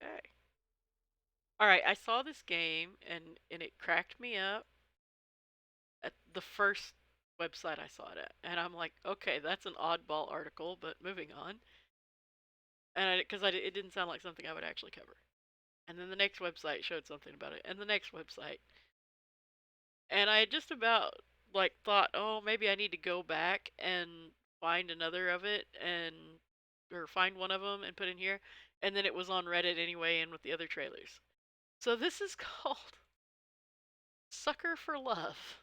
Okay. Alright, I saw this game and it cracked me up at the first website I saw it at. And I'm like, okay, that's an oddball article, but moving on. And because it didn't sound like something I would actually cover. And then the next website showed something about it, and the next website. And I just about like thought, oh, maybe I need to go back and find another of it or find one of them and put in here. And then it was on Reddit anyway and with the other trailers. So this is called Sucker for Love.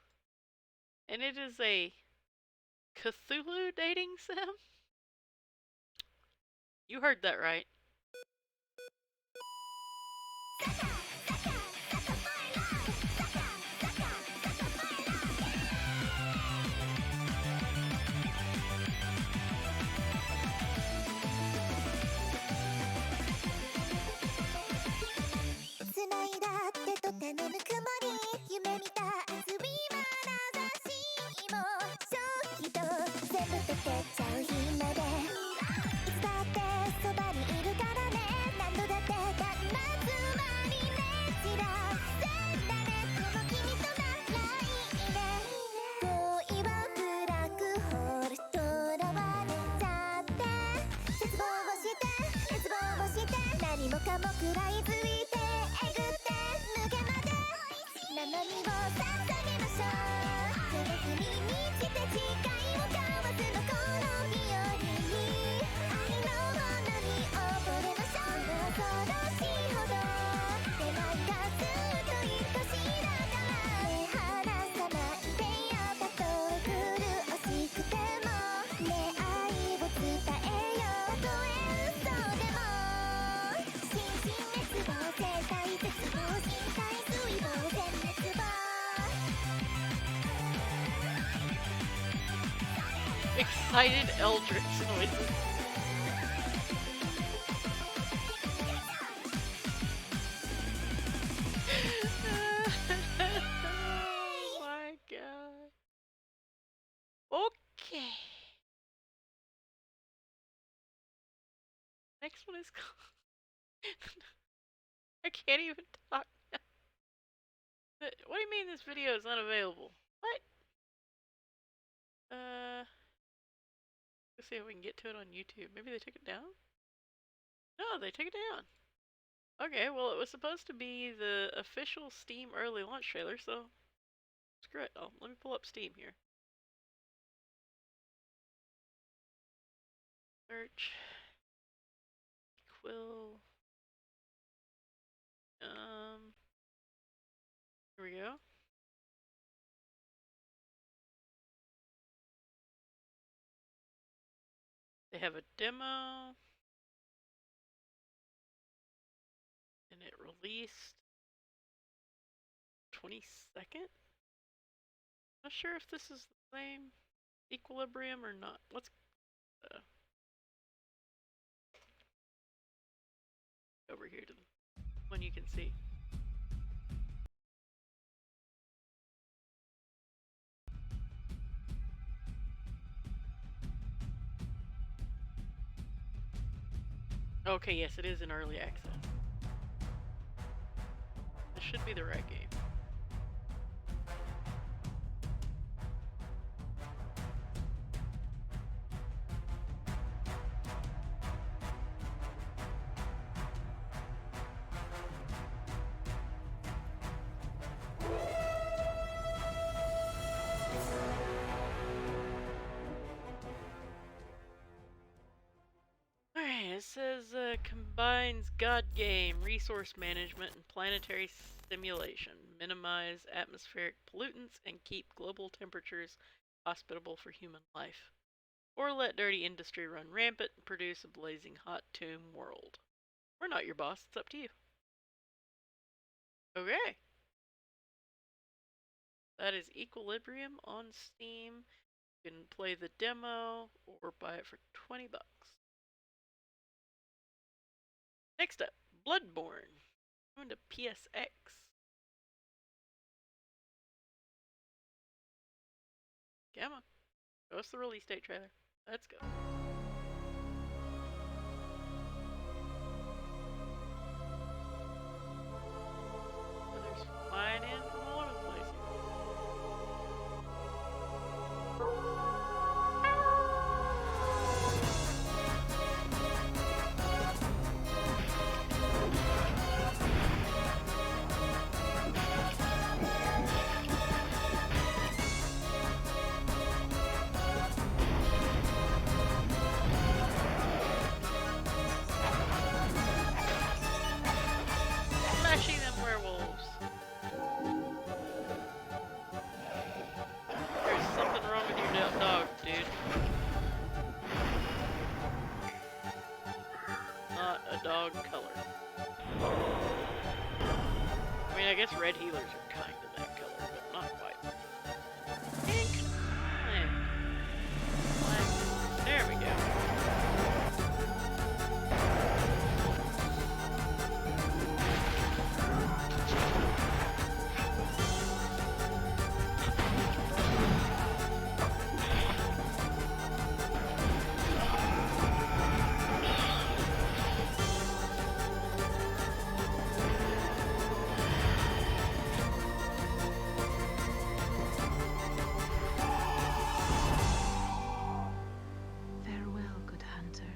And it is a Cthulhu dating sim? You heard that right. Excited eldritch noises. Oh my god. Okay. Next one is I can't even talk now. But what do you mean this video is unavailable? What? Let's see if we can get to it on YouTube. Maybe they took it down? No, they took it down. Okay, well it was supposed to be the official Steam early launch trailer, so screw it. Oh, let me pull up Steam here. Search. Quill. Here we go. They have a demo. And it released 22nd? Not sure if this is the same Equilibrium or not. Let's over here to the one you can see. Okay, yes, it is in early access. This should be the right game. It says combines God game, resource management, and planetary simulation, minimize atmospheric pollutants, and keep global temperatures hospitable for human life. Or let dirty industry run rampant and produce a blazing hot tomb world. We're not your boss, it's up to you. Okay. That is Equilibrium on Steam. You can play the demo or buy it for 20 bucks. Next up, Bloodborne. Going to PSX. Come on. Show us the release date trailer. Let's go. So there's flying in from all over the place. Flashing them werewolves. There's something wrong with your dog, dude. Not a dog color. I mean, I guess red healers are kind of that color, but not quite. Pink. There we go. Farewell, good hunter.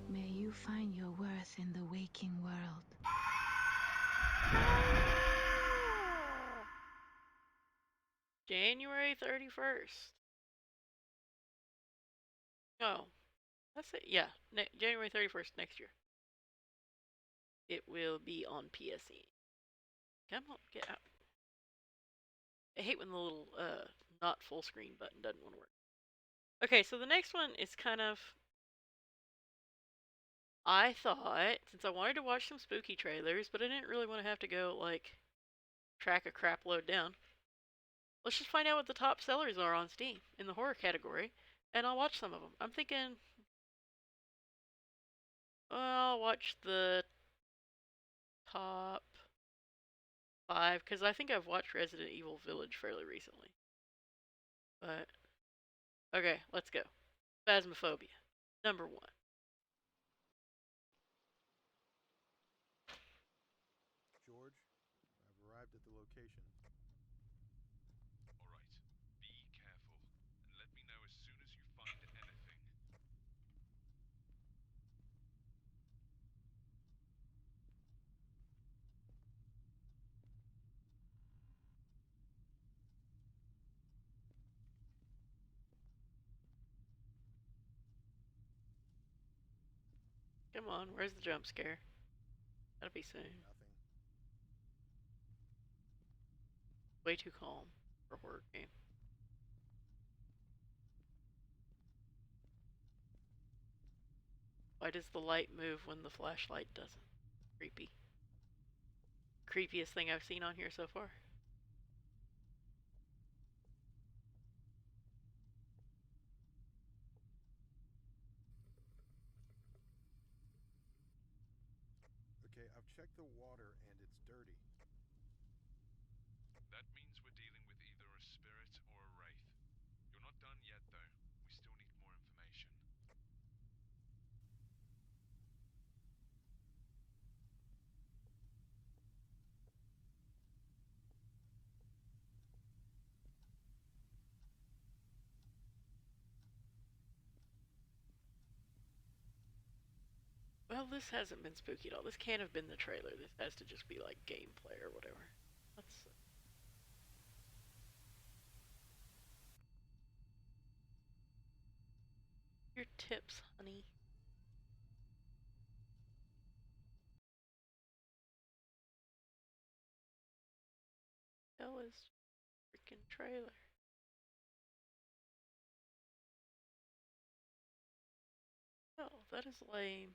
May you find your worth in the waking world. January 31st. Oh, that's it. Yeah, January 31st next year. It will be on PSE. Come on, get out. I hate when the little not full screen button doesn't want to work. Okay, so the next one is kind of... I thought, since I wanted to watch some spooky trailers, but I didn't really want to have to go, like, track a crap load down. Let's just find out what the top sellers are on Steam in the horror category, and I'll watch some of them. I'm thinking... I'll watch the top 5, because I think I've watched Resident Evil Village fairly recently. But, okay, let's go. Phasmophobia, number 1. George, I've arrived at the location. All right, be careful, and let me know as soon as you find anything. Come on, where's the jump scare? That'll be soon. Nothing. Way too calm for a horror game. Why does the light move when the flashlight doesn't? Creepy. Creepiest thing I've seen on here so far. Okay, I've checked the water and it's dirty. That means we're dealing with either a spirit or a wraith. You're not done yet, though. We still need more information. Well, this hasn't been spooky at all. This can't have been the trailer. This has to just be like gameplay or whatever. Let's see. Your tips, honey. was freaking trailer. Oh, that is lame.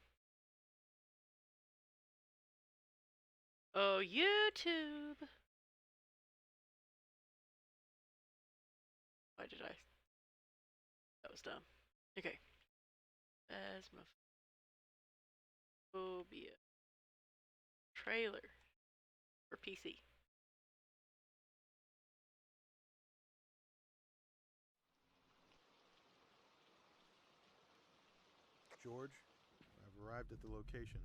Oh, YouTube! Why did I? That was dumb. Okay. Phasmophobia. Trailer. For PC. George, I've arrived at the location.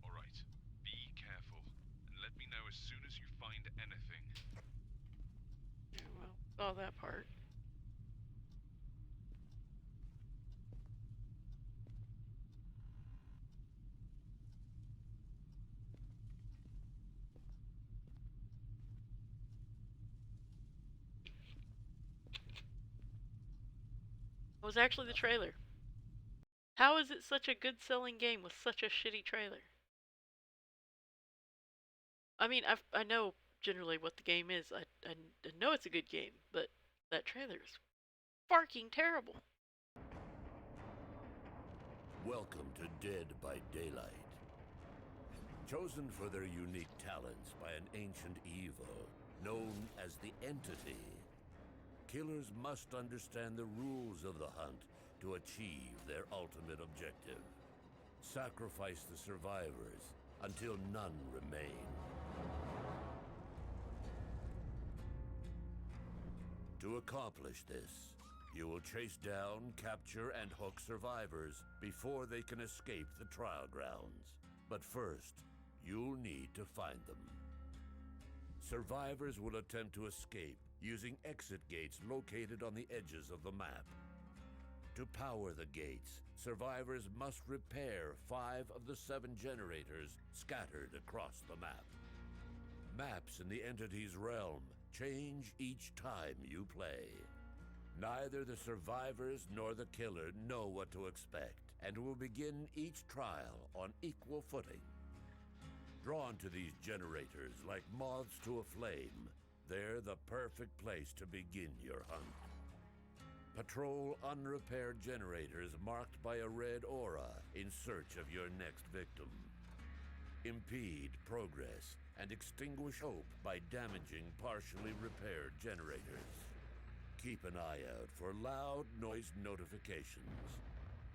Alright, be careful, and let me know as soon as you find anything. Yeah, well, saw that part. It was actually the trailer. How is it such a good selling game with such a shitty trailer? I mean, I know generally what the game is. I know it's a good game, but that trailer is fucking terrible. Welcome to Dead by Daylight. Chosen for their unique talents by an ancient evil known as the Entity, killers must understand the rules of the hunt to achieve their ultimate objective. Sacrifice the survivors until none remain. To accomplish this, you will chase down, capture, and hook survivors before they can escape the trial grounds. But first, you'll need to find them. Survivors will attempt to escape using exit gates located on the edges of the map. To power the gates, survivors must repair 5 of the 7 generators scattered across the map. Maps in the entity's realm change each time you play. Neither the survivors nor the killer know what to expect, and will begin each trial on equal footing. Drawn to these generators like moths to a flame, they're the perfect place to begin your hunt. Patrol unrepaired generators marked by a red aura in search of your next victim. Impede progress and extinguish hope by damaging partially repaired generators. Keep an eye out for loud noise notifications.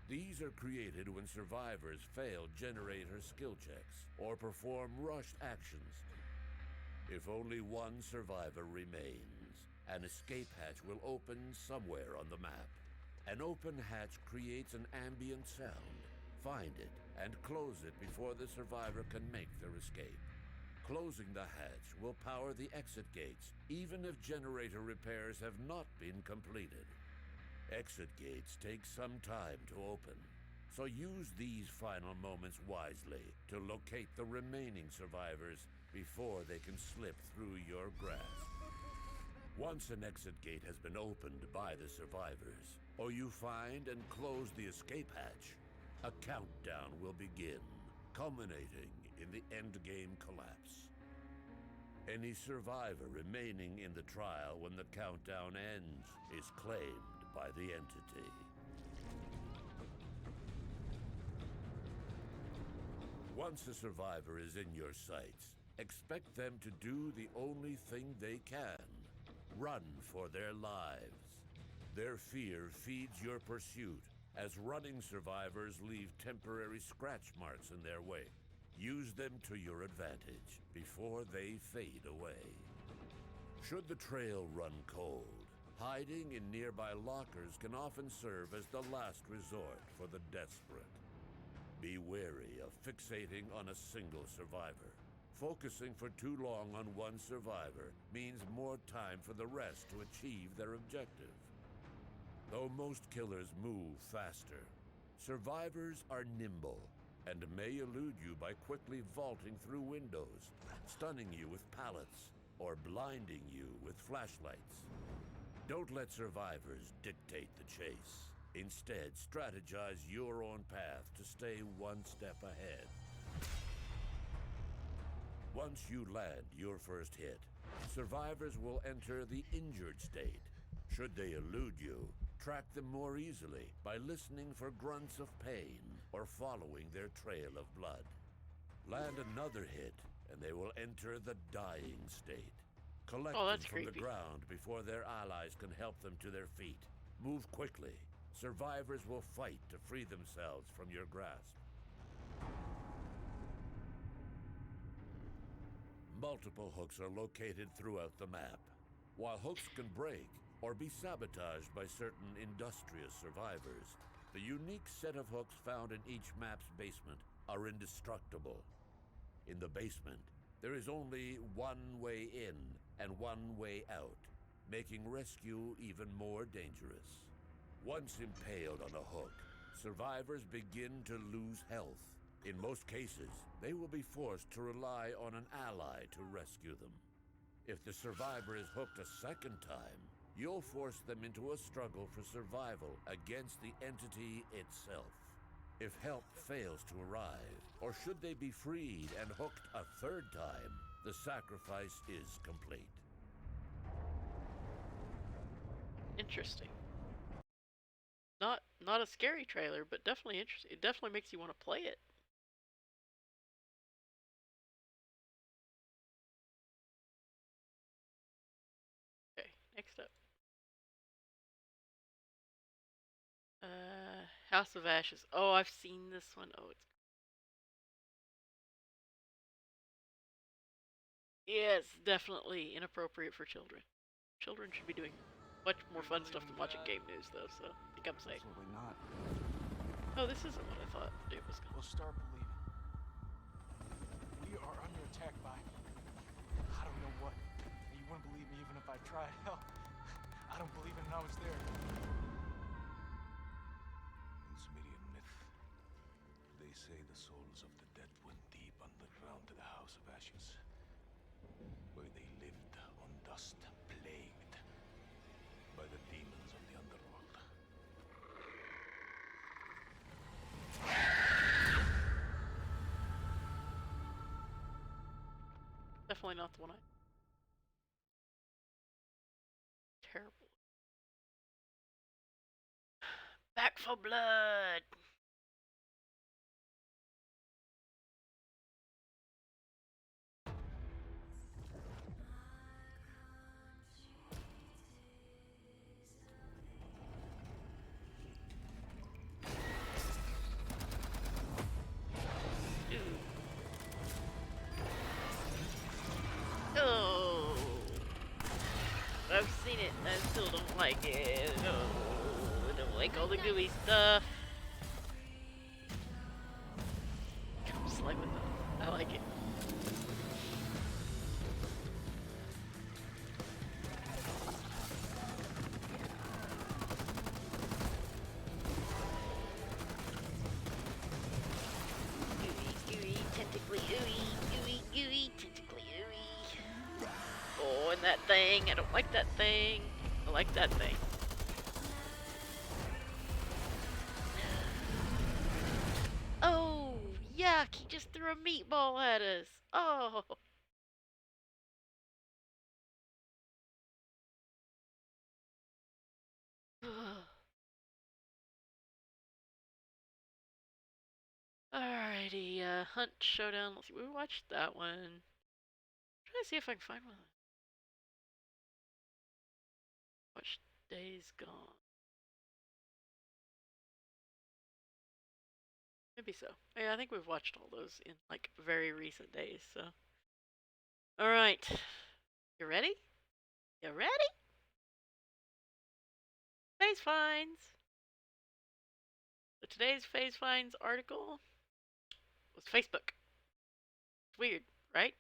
These are created when survivors fail generator skill checks or perform rushed actions. If only one survivor remains, an escape hatch will open somewhere on the map. An open hatch creates an ambient sound. Find it and close it before the survivor can make their escape. Closing the hatch will power the exit gates, even if generator repairs have not been completed. Exit gates take some time to open, so use these final moments wisely to locate the remaining survivors before they can slip through your grasp. Once an exit gate has been opened by the survivors, or you find and close the escape hatch, a countdown will begin, culminating in the endgame collapse. Any survivor remaining in the trial when the countdown ends is claimed by the entity. Once a survivor is in your sights, expect them to do the only thing they can: run for their lives. Their fear feeds your pursuit, as running survivors leave temporary scratch marks in their wake. Use them to your advantage before they fade away. Should the trail run cold, hiding in nearby lockers can often serve as the last resort for the desperate. Be wary of fixating on a single survivor. Focusing for too long on one survivor means more time for the rest to achieve their objective. Though most killers move faster, survivors are nimble and may elude you by quickly vaulting through windows, stunning you with pallets, or blinding you with flashlights. Don't let survivors dictate the chase. Instead, strategize your own path to stay one step ahead. Once you land your first hit, survivors will enter the injured state. Should they elude you, track them more easily by listening for grunts of pain or following their trail of blood. Land another hit, and they will enter the dying state. Collect them from the ground before their allies can help them to their feet. Move quickly. Survivors will fight to free themselves from your grasp. Multiple hooks are located throughout the map. While hooks can break or be sabotaged by certain industrious survivors, the unique set of hooks found in each map's basement are indestructible. In the basement, there is only one way in and one way out, making rescue even more dangerous. Once impaled on a hook, survivors begin to lose health. In most cases, they will be forced to rely on an ally to rescue them. If the survivor is hooked a second time, you'll force them into a struggle for survival against the entity itself. If help fails to arrive, or should they be freed and hooked a third time, the sacrifice is complete. Interesting. Not a scary trailer, but definitely interesting. It definitely makes you want to play it. Okay, next up. House of Ashes. Oh, I've seen this one. Oh, it's... Yeah, it's definitely inappropriate for children. Children should be doing much more fun stuff than watching game news, though, so I think I'm safe. Absolutely not. Oh, this isn't what I thought it was going to be. We'll start believing. We are under attack by... I don't know what. You wouldn't believe me even if I tried. Hell, I don't believe it and I was there. In Sumerian myth, they say the souls of the dead went deep underground to the House of Ashes, where they lived on dust, plagued by the demons of the underworld. Definitely not the one I... Terrible. Back for blood! Oh, I've seen it and I still don't like it. No, I don't like all the gooey stuff. Just like with that. I like it. Gooey, tentacly, ooey, gooey, tentacly, ooey. Oh, and that thing. I don't like that thing. I like that thing. Oh, yuck. He just threw a meatball at us. Oh. Alrighty, Hunt Showdown. Let's see, we watched that one. I'm trying to see if I can find one. Watch Days Gone. Maybe so. Yeah, I think we've watched all those in like very recent days, so. Alright. You ready? You ready? Phase finds. So today's phase finds article was Facebook. It's weird, right?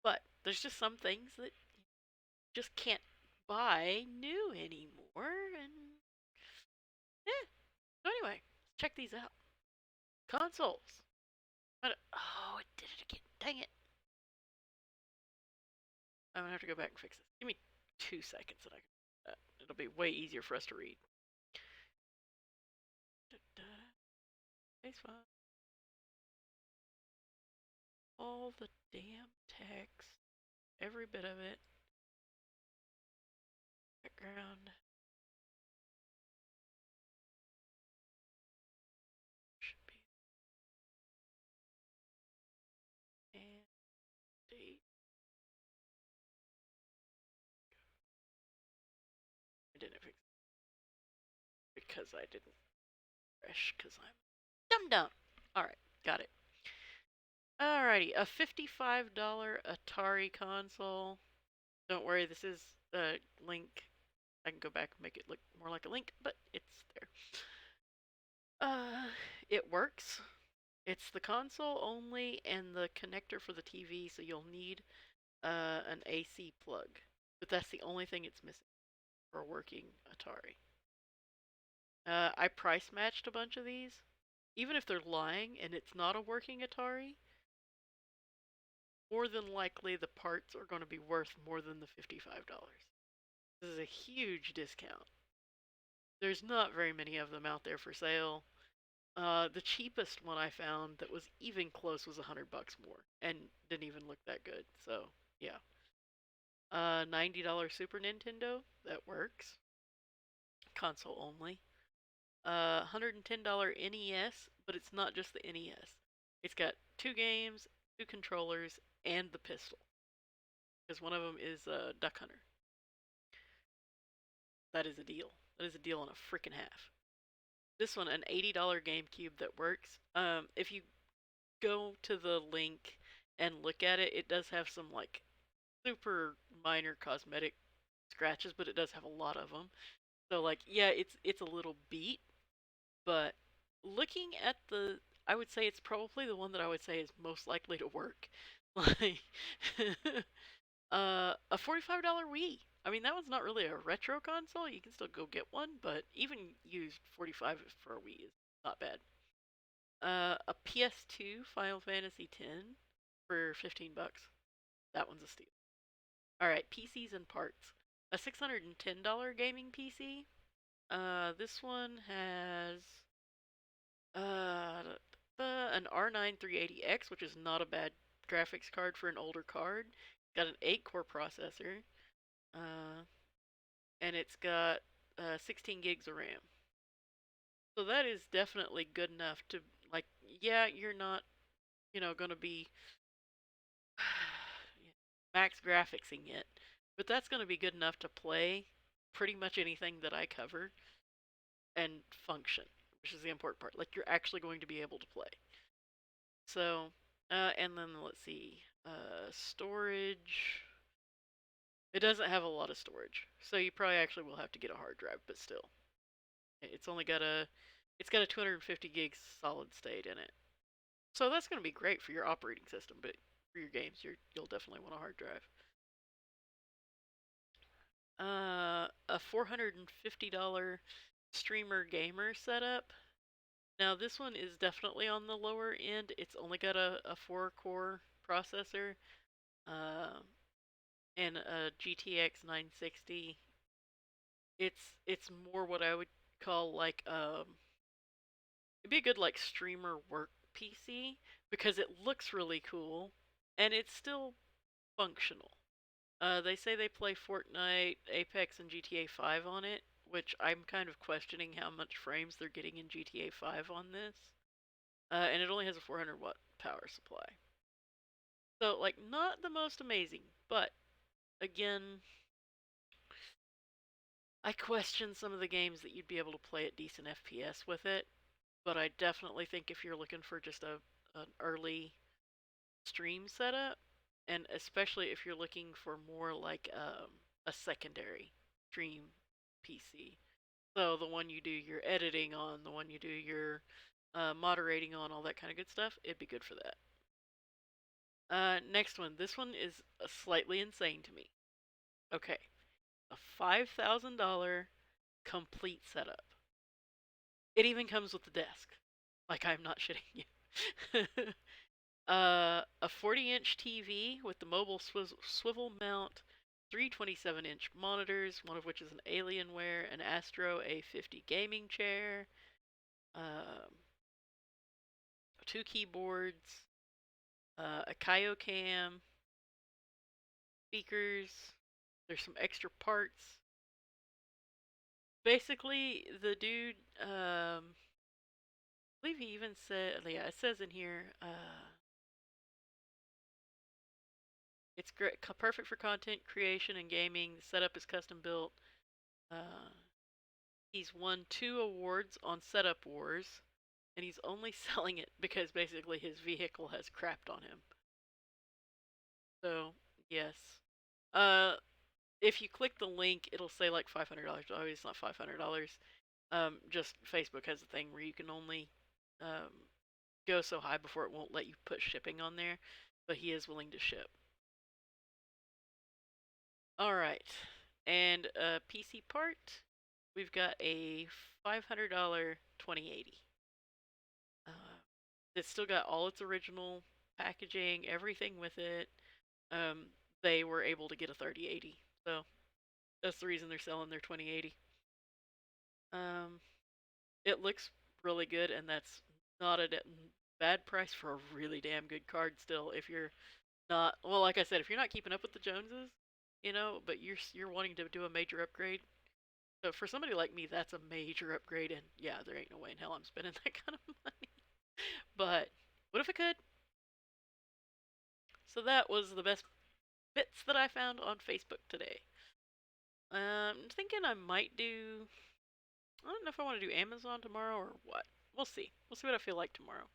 But there's just some things that you just can't buy new anymore, and yeah. So anyway, let's check these out. Consoles. Oh, it did it again. Dang it. I'm gonna have to go back and fix this. Give me 2 seconds and I can do that. It'll be way easier for us to read. Phase 5. all the damn text. Every bit of it. Background. Should be. And date. I didn't fix it because I didn't refresh because I'm dumb. Alright, got it. Alrighty, a $55 Atari console. Don't worry, this is a link. I can go back and make it look more like a link, but it's there. It works. It's the console only and the connector for the TV, so you'll need an AC plug. But that's the only thing it's missing for a working Atari. I price matched a bunch of these. Even if they're lying and it's not a working Atari, more than likely the parts are going to be worth more than the $55. This is a huge discount. There's not very many of them out there for sale. The cheapest one I found that was even close was $100 more and didn't even look that good. So yeah, $90 Super Nintendo, that works. Console only. $110 NES, but it's not just the NES. It's got 2 games, 2 controllers, and the pistol. Because one of them is Duck Hunter. That is a deal. That is a deal and a freaking half. This one, an $80 GameCube that works. If you go to the link and look at it, it does have some like super minor cosmetic scratches, but it does have a lot of them. So like, yeah, it's a little beat, but looking at I would say it's probably the one that I would say is most likely to work. Like, a $45 Wii. I mean, that one's not really a retro console. You can still go get one, but even used $45 for a Wii is not bad. A PS2 Final Fantasy X for $15. That one's a steal. Alright, PCs and parts. A $610 gaming PC. This one has an R9 380X, which is not a bad graphics card for an older card. It's got an 8-core processor. And it's got 16 gigs of RAM. So that is definitely good enough to, like, yeah, you're not, going to be max graphicsing it, but that's going to be good enough to play pretty much anything that I cover and function, which is the important part. Like, you're actually going to be able to play. So, and then let's see, storage. It doesn't have a lot of storage, so you probably actually will have to get a hard drive, but still. It's got a 250 gigs solid state in it. So that's going to be great for your operating system, but for your games, you'll definitely want a hard drive. A $450 streamer gamer setup. Now this one is definitely on the lower end. It's only got a 4-core processor. And a GTX 960. It's more what I would call like it'd be a good like streamer work PC because it looks really cool and it's still functional. They say they play Fortnite, Apex, and GTA 5 on it, which I'm kind of questioning how much frames they're getting in GTA 5 on this. And it only has a 400-watt power supply. So like not the most amazing, but again, I question some of the games that you'd be able to play at decent FPS with it, but I definitely think if you're looking for just an early stream setup, and especially if you're looking for more like a secondary stream PC, so the one you do your editing on, the one you do your moderating on, all that kind of good stuff, it'd be good for that. Next one. This one is slightly insane to me. Okay. A $5,000 complete setup. It even comes with the desk. Like, I'm not shitting you. A 40-inch TV with the mobile swivel mount, 3 27-inch monitors, one of which is an Alienware, an Astro A50 gaming chair, 2 keyboards, a Kaio-cam, speakers. There's some extra parts. Basically, the dude, I believe he even said, yeah, it says in here, it's great, perfect for content creation and gaming. The setup is custom built. He's won 2 awards on Setup Wars, and he's only selling it because basically his vehicle has crapped on him. So, yes. If you click the link, it'll say like $500. Oh, it's not $500. Just Facebook has a thing where you can only go so high before it won't let you put shipping on there, but he is willing to ship. All right, and a PC part, we've got a $500 2080. It's still got all its original packaging, everything with it. They were able to get a 3080, so that's the reason they're selling their 2080. It looks really good, and that's not a bad price for a really damn good card still. If you're not, well, like I said, if you're not keeping up with the Joneses, you know, but you're wanting to do a major upgrade. So for somebody like me, that's a major upgrade, and yeah, there ain't no way in hell I'm spending that kind of money. But what if I could? So that was the best bits that I found on Facebook today. I'm thinking I might do, I don't know if I want to do Amazon tomorrow or what. We'll see. We'll see what I feel like tomorrow.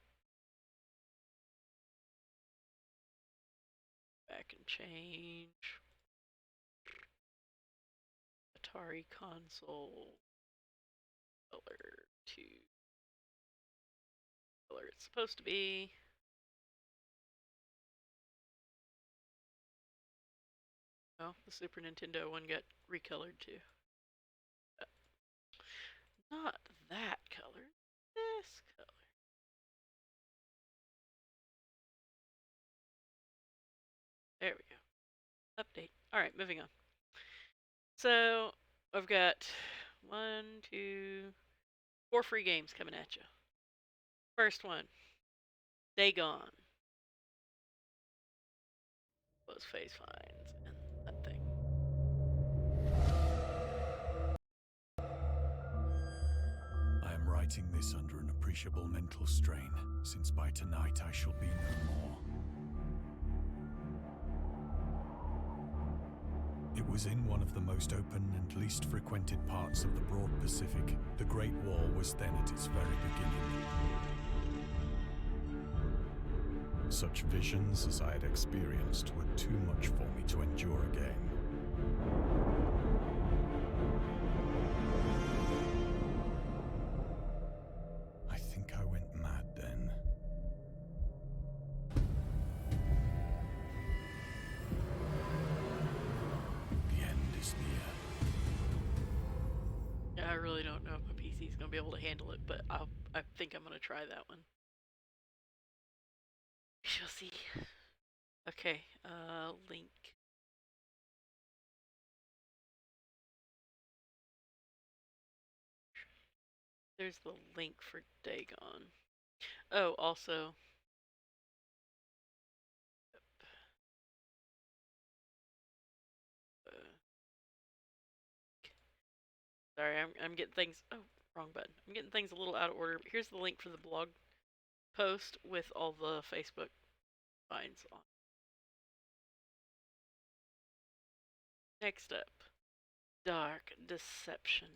Back and change. Atari console. Color to color it's supposed to be. Oh, the Super Nintendo one got recolored too. Not that color. This color. There we go. Update. Alright, moving on. So, I've got 4 free games coming at you. First one, Day Gone. Those phase finds and that thing. I am writing this under an appreciable mental strain, since by tonight I shall be no more. It was in one of the most open and least frequented parts of the broad Pacific. The Great War was then at its very beginning. Such visions as I had experienced were too much for me to endure again. I think I went mad then. The end is near. Yeah, I really don't know if my PC is going to be able to handle it, but I think I'm going to try that one. We shall see. Okay, link. There's the link for Day Gone. Oh, also. Sorry, I'm getting things. Oh, wrong button. I'm getting things a little out of order. Here's the link for the blog post with all the Facebook finds on. Next up, Dark Deception.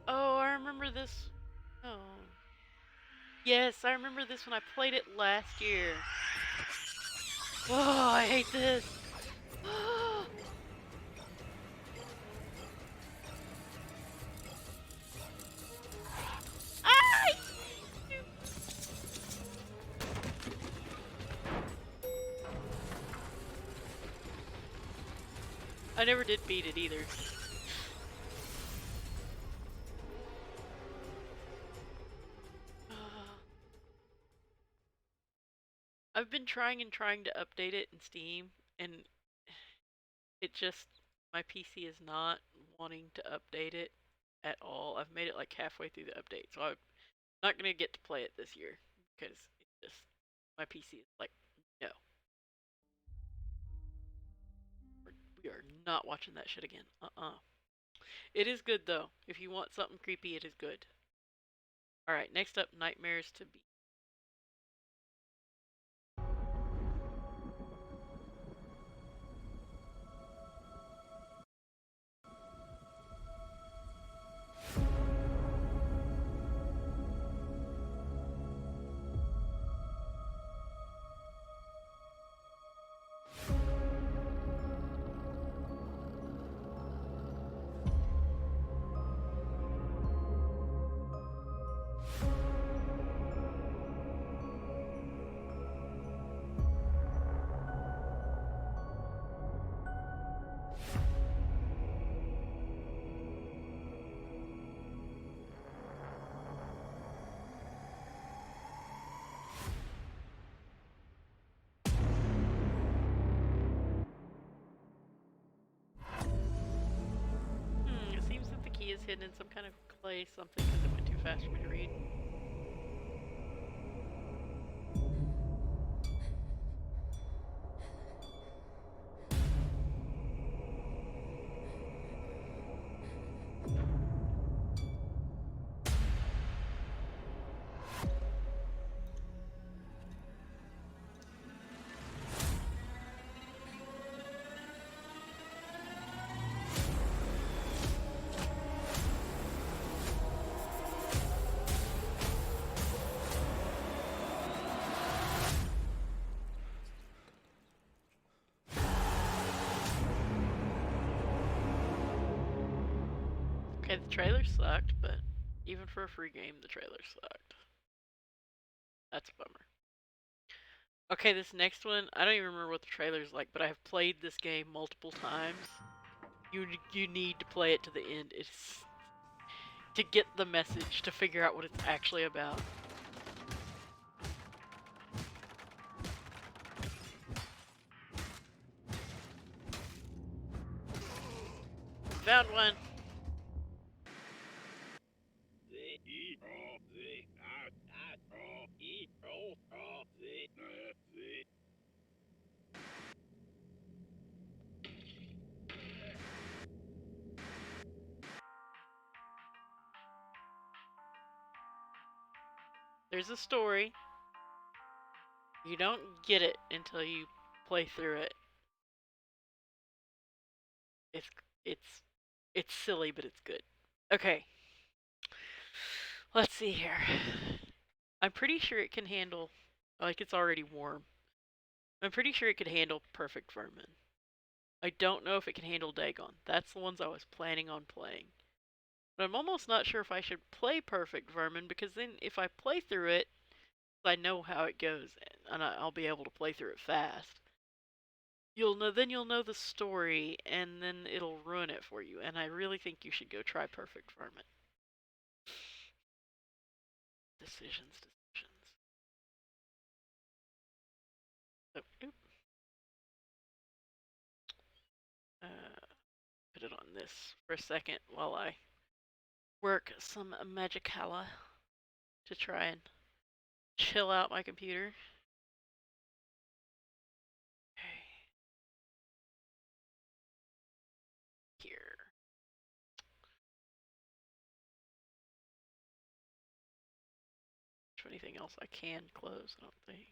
Oh, I remember this. Oh. Yes, I remember this when I played it last year. Oh, I hate this. I never did beat it either. I've been trying to update it in Steam, and it just, my PC is not wanting to update it at all. I've made it like halfway through the update, so I'm not going to get to play it this year because it just, my PC is like, no. We are not watching that shit again. It is good though. If you want something creepy, it is good. Alright, next up, Nightmares to Be. Is hidden in some kind of clay something because it went too fast for me to read. Okay, the trailer sucked, but even for a free game, the trailer sucked. That's a bummer. Okay, this next one, I don't even remember what the trailer's like, but I have played this game multiple times. You need to play it to the end. It's to get the message, to figure out what it's actually about. Found one. There's a story. You don't get it until you play through it. It's silly, but it's good. Okay. Let's see here. I'm pretty sure it can handle, like it's already warm. I'm pretty sure it could handle Perfect Vermin. I don't know if it can handle Dagon. That's the ones I was planning on playing. But I'm almost not sure if I should play Perfect Vermin, because then if I play through it, I know how it goes, and I'll be able to play through it fast. You'll know the story, and then it'll ruin it for you. And I really think you should go try Perfect Vermin. Decisions. Oh, oop. Put it on this for a second while I work some Magicala to try and chill out my computer. Okay. Here. Is there anything else I can close? I don't think.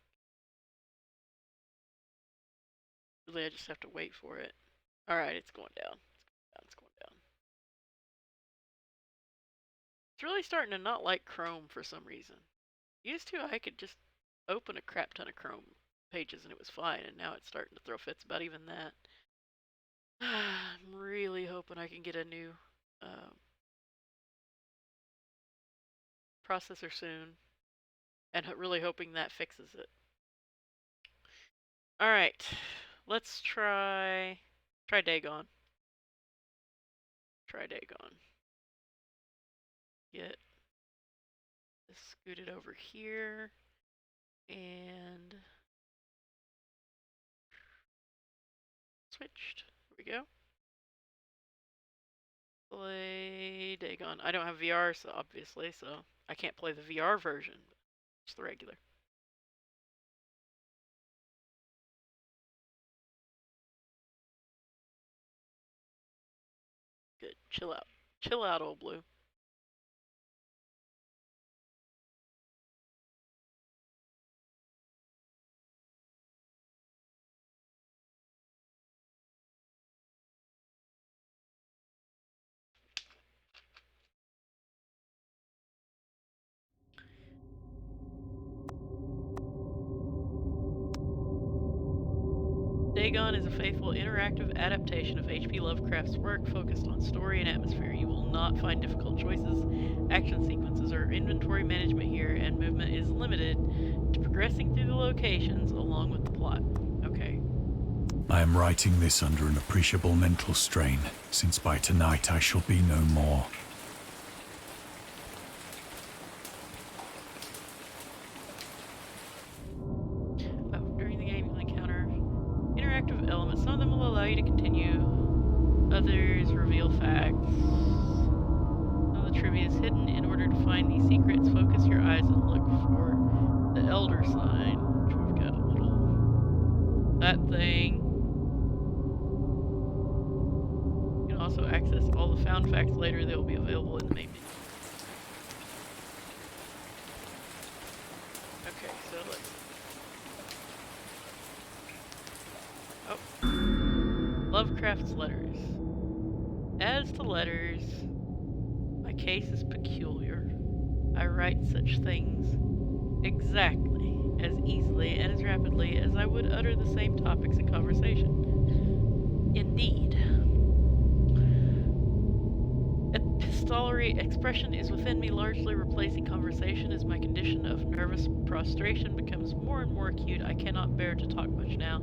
Really, I just have to wait for it. Alright, it's going down. It's going down. It's really starting to not like Chrome for some reason. Used to, I could just open a crap ton of Chrome pages and it was fine, and now it's starting to throw fits about even that. I'm really hoping I can get a new processor soon, and really hoping that fixes it. Alright, let's try Dagon. Try Dagon. Get this scooted over here, and switched. Here we go. Play Dagon. I don't have VR, so obviously, so I can't play the VR version. Just the regular. Good. Chill out. Chill out, old blue. Dagon is a faithful interactive adaptation of H.P. Lovecraft's work focused on story and atmosphere. You will not find difficult choices, action sequences, or inventory management here, and movement is limited to progressing through the locations along with the plot. Okay. I am writing this under an appreciable mental strain, since by tonight I shall be no more. Elements. Some of them will allow you to continue. Others reveal facts. Some of the trivia is hidden. In order to find these secrets, focus your eyes and look for the Elder sign, which we've got a little... that thing. You can also access all the found facts later. They will be available in the main menu. Okay, so let's... Lovecraft's letters. As to letters, my case is peculiar. I write such things exactly, as easily, and as rapidly as I would utter the same topics in conversation. Indeed. Epistolary expression is within me, largely replacing conversation as my condition of nervous prostration becomes more and more acute. I cannot bear to talk much now,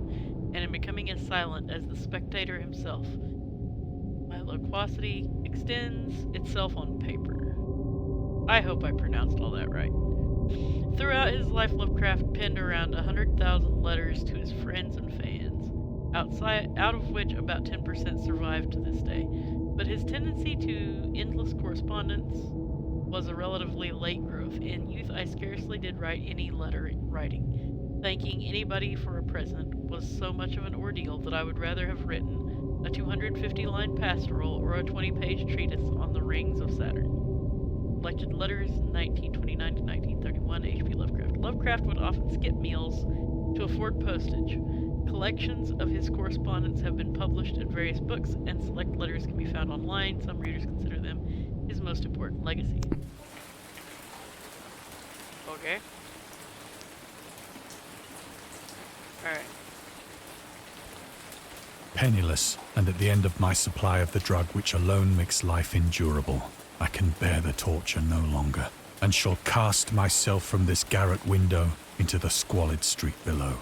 and am becoming as silent as the spectator himself. My loquacity extends itself on paper. I hope I pronounced all that right. Throughout his life, Lovecraft penned around 100,000 letters to his friends and fans, out of which about 10% survive to this day. But his tendency to endless correspondence was a relatively late growth. In youth, I scarcely did write any letter writing. Thanking anybody for a present was so much of an ordeal that I would rather have written a 250-line pastoral or a 20-page treatise on the rings of Saturn. Collected letters, 1929 to 1931, H.P. Lovecraft. Lovecraft would often skip meals to afford postage. Collections of his correspondence have been published in various books, and select letters can be found online. Some readers consider them his most important legacy. Okay. Alright. Penniless, and at the end of my supply of the drug which alone makes life endurable, I can bear the torture no longer, and shall cast myself from this garret window into the squalid street below.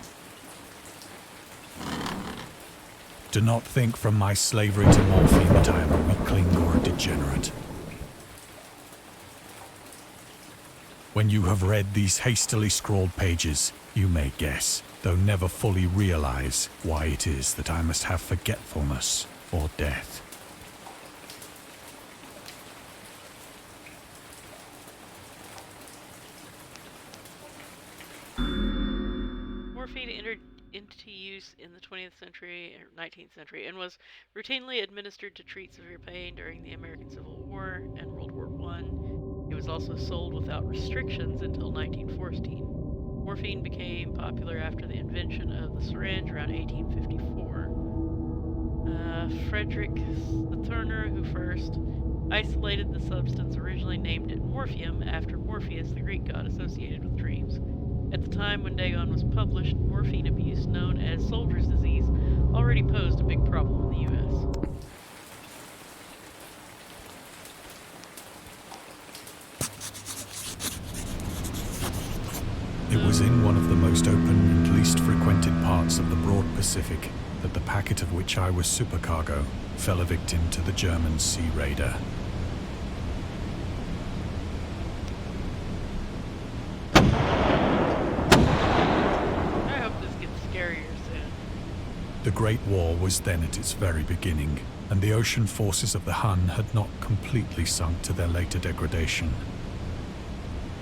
Do not think from my slavery to morphine that I am a weakling or a degenerate. When you have read these hastily scrawled pages, you may guess, though never fully realize, why it is that I must have forgetfulness or death. Morphine entered into use in the 20th century or 19th century and was routinely administered to treat severe pain during the American Civil War and World War I. It was also sold without restrictions until 1914. Morphine became popular after the invention of the syringe around 1854. Frederick the Turner, who first isolated the substance, originally named it morphium after Morpheus, the Greek god associated with dreams. At the time when Dagon was published, morphine abuse, known as soldier's disease, already posed a big problem in the U.S. It was in one of the most open and least frequented parts of the broad Pacific that the packet of which I was supercargo fell a victim to the German sea raider. I hope this gets scarier soon. The Great War was then at its very beginning, and the ocean forces of the Hun had not completely sunk to their later degradation.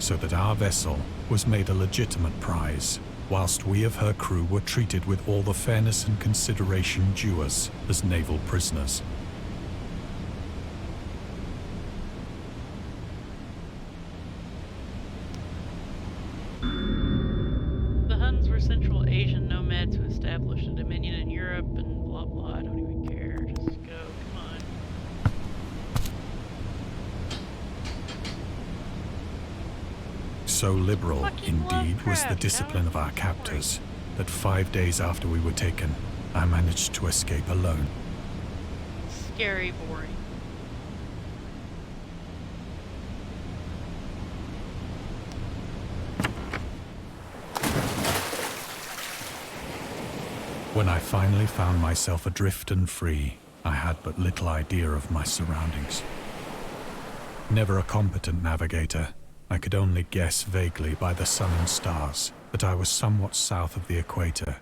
So that our vessel was made a legitimate prize, whilst we of her crew were treated with all the fairness and consideration due us as naval prisoners. The Huns were Central Asian nomads who established a dominion in Europe and blah blah. I don't even care. Just go. Come on. So liberal, indeed, was the discipline of our captors, that 5 days after we were taken, I managed to escape alone. Scary boring. When I finally found myself adrift and free, I had but little idea of my surroundings. Never a competent navigator, I could only guess vaguely by the sun and stars that I was somewhat south of the equator.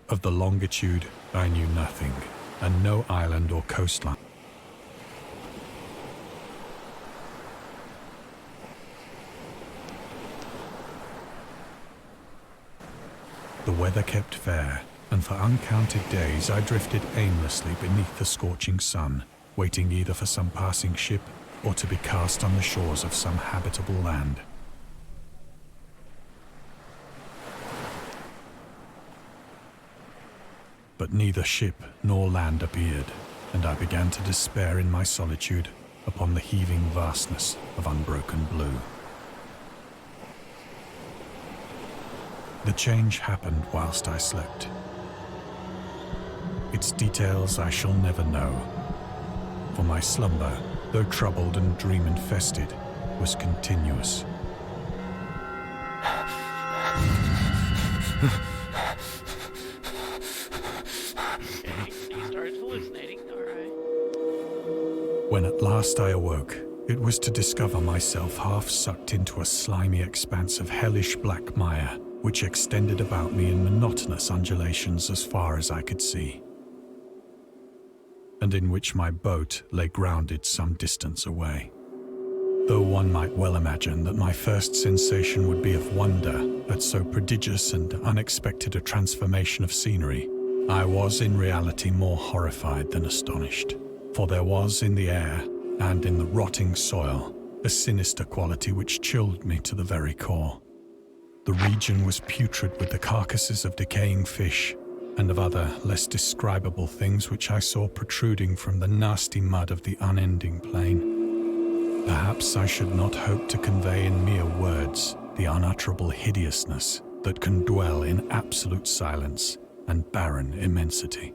Of the longitude, I knew nothing, and no island or coastline. The weather kept fair, and for uncounted days I drifted aimlessly beneath the scorching sun, waiting either for some passing ship or to be cast on the shores of some habitable land. But neither ship nor land appeared, and I began to despair in my solitude upon the heaving vastness of unbroken blue. The change happened whilst I slept. Its details I shall never know, for my slumber, though troubled and dream-infested, was continuous. You started hallucinating, alright. When at last I awoke, it was to discover myself half sucked into a slimy expanse of hellish black mire, which extended about me in monotonous undulations as far as I could see, and in which my boat lay grounded some distance away. Though one might well imagine that my first sensation would be of wonder at so prodigious and unexpected a transformation of scenery, I was in reality more horrified than astonished, for there was in the air and in the rotting soil a sinister quality which chilled me to the very core. The region was putrid with the carcasses of decaying fish and of other less describable things which I saw protruding from the nasty mud of the unending plain. Perhaps I should not hope to convey in mere words the unutterable hideousness that can dwell in absolute silence and barren immensity.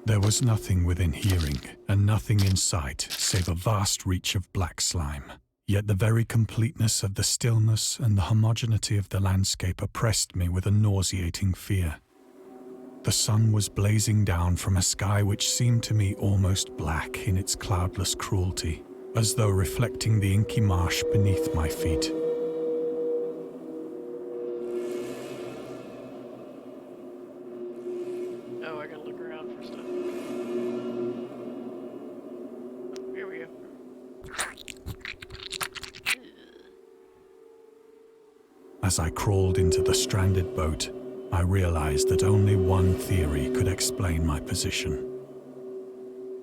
There was nothing within hearing and nothing in sight save a vast reach of black slime. Yet the very completeness of the stillness and the homogeneity of the landscape oppressed me with a nauseating fear. The sun was blazing down from a sky which seemed to me almost black in its cloudless cruelty, as though reflecting the inky marsh beneath my feet. Oh, I gotta look around for stuff. Here we go. As I crawled into the stranded boat, I realized that only one theory could explain my position.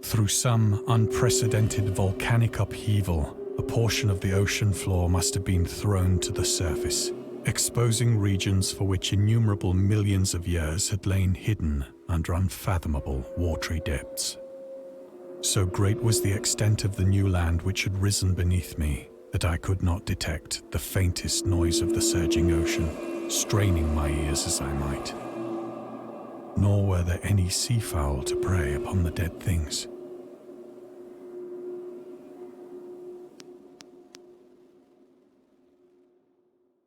Through some unprecedented volcanic upheaval, a portion of the ocean floor must have been thrown to the surface, exposing regions for which innumerable millions of years had lain hidden under unfathomable watery depths. So great was the extent of the new land which had risen beneath me that I could not detect the faintest noise of the surging ocean, straining my ears as I might. Nor were there any seafowl to prey upon the dead things.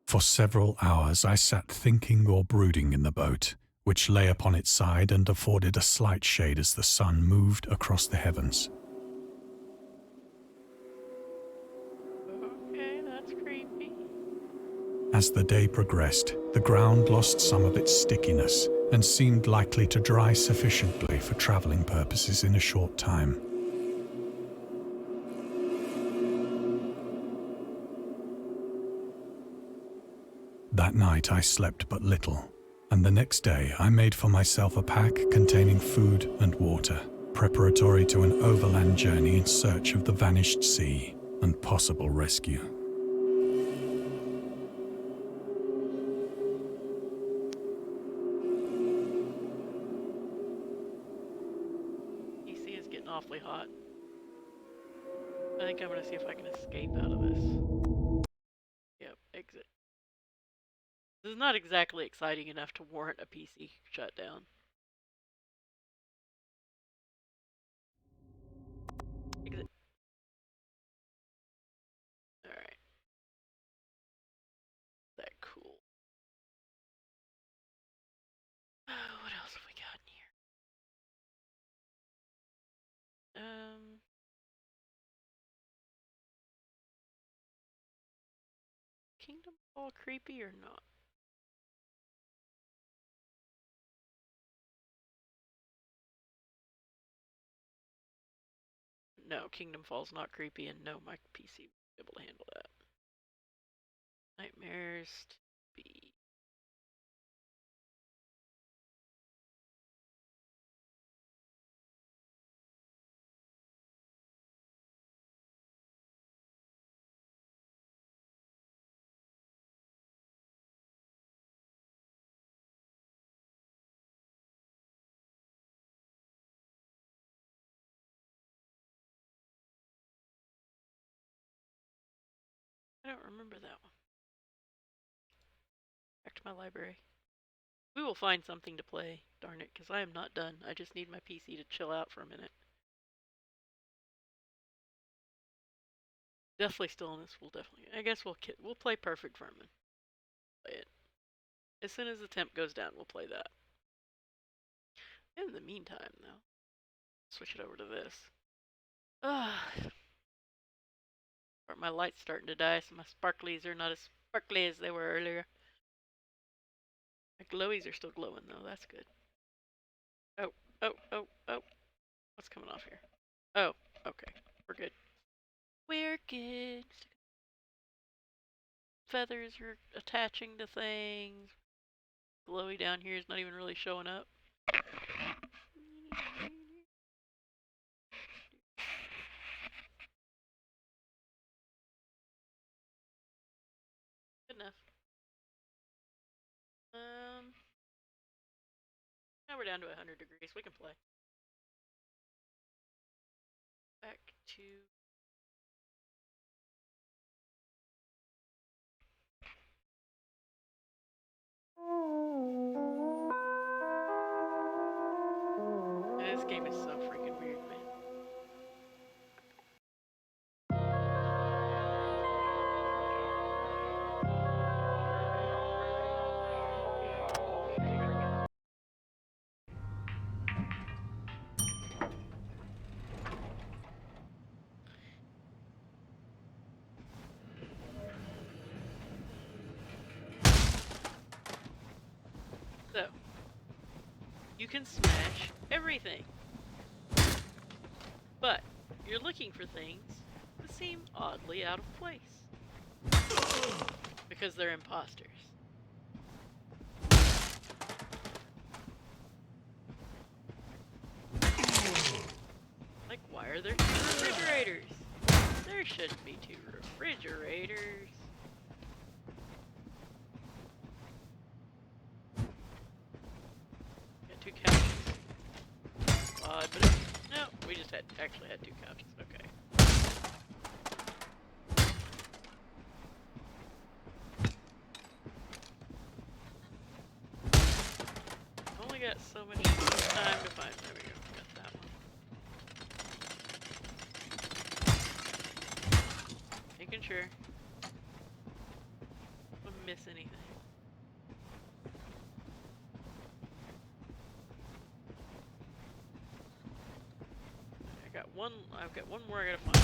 For several hours I sat thinking or brooding in the boat, which lay upon its side and afforded a slight shade as the sun moved across the heavens. Okay, that's creepy. As the day progressed, the ground lost some of its stickiness, and seemed likely to dry sufficiently for traveling purposes in a short time. That night I slept but little, and the next day I made for myself a pack containing food and water, preparatory to an overland journey in search of the vanished sea and possible rescue. PC is getting awfully hot. I think I'm gonna see if I can escape out of this. Yep, exit. This is not exactly exciting enough to warrant a PC shutdown. Exit. Alright. That cool. What else have we got in here? Kingdom Fall creepy or not? No, Kingdom Fall's not creepy, and no, my PC will be able to handle that. Nightmares to be. I don't remember that one. Back to my library. We will find something to play, darn it, because I am not done. I just need my PC to chill out for a minute. Deathly Stillness will definitely. I guess we'll play Perfect Vermin. Play it. As soon as the temp goes down, we'll play that. In the meantime, though, switch it over to this. My light's starting to die, so my sparklies are not as sparkly as they were earlier. My glowies are still glowing, though. That's good. Oh. What's coming off here? Oh, okay. We're good. We're good. Feathers are attaching to things. Glowy down here is not even really showing up. Good enough. Now we're down to 100 degrees. We can play. Back to. This game is so freaking weird, man. So, you can smash everything. But, you're looking for things that seem oddly out of place. Because they're imposters. Like, why are there 2 refrigerators? There shouldn't be 2 refrigerators. Got 2 couches. Odd, but no, we just actually had 2 couches. Okay. Only got so much time to find. There we go. Got that one. Making sure. Don't miss anything. I've got one more I gotta find.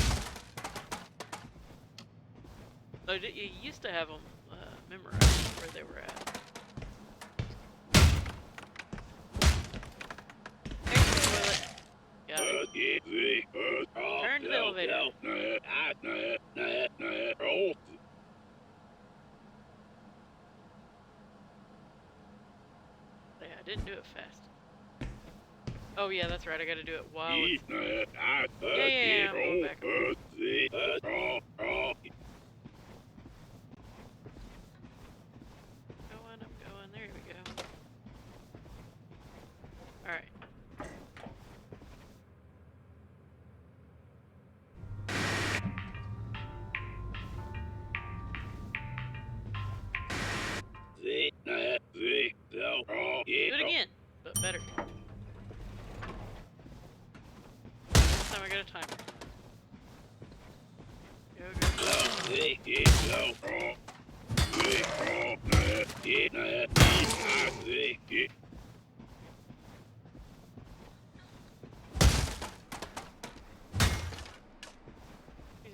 So you used to have them memorized where they were at. Turn to the elevator. Yeah, I didn't do it fast. Oh yeah, that's right. I gotta do it while it's... Yeah, I'm going back. I'm going. There we go. Alright. Do it again, but better. This time I got a timer. Go.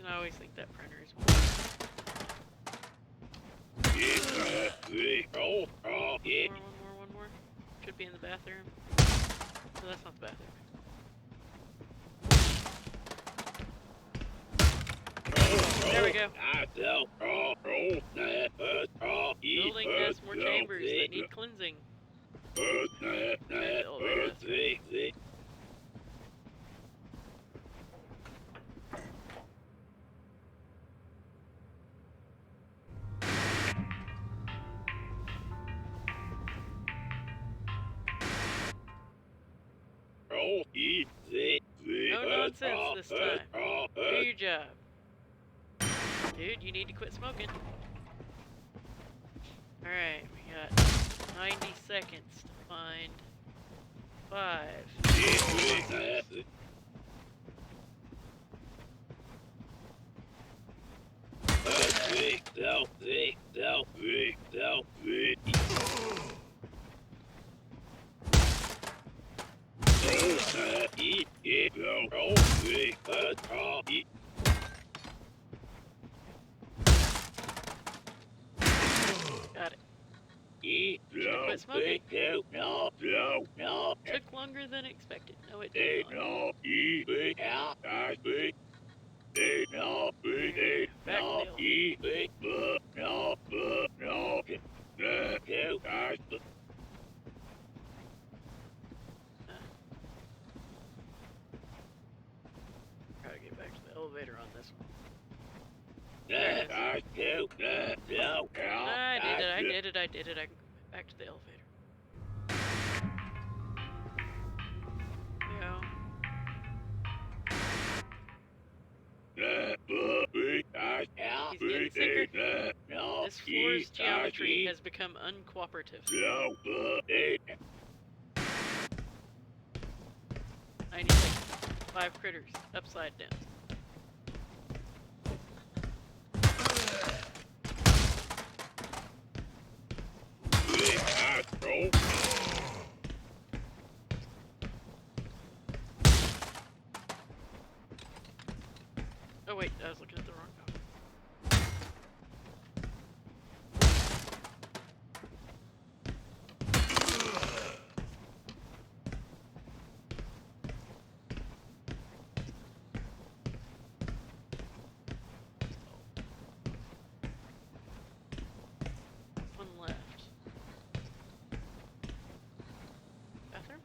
I always think that printer is one. One more. Should be in the bathroom. No, that's not the bathroom. There we go. Building has more chambers that need cleansing. No nonsense this time. Do your job. Dude, you need to quit smoking. Alright, we got 90 seconds to find 5. Got it. Should have quit smoking. Took longer than expected. No, it did not. Back Gotta get back to the elevator on this one. I did it. I can go back to the elevator. Go. He's getting sicker. This floor's geometry has become uncooperative. 90 seconds. 5 critters. Upside down. Oh wait, I was looking at the wrong copy. One left. Bathroom?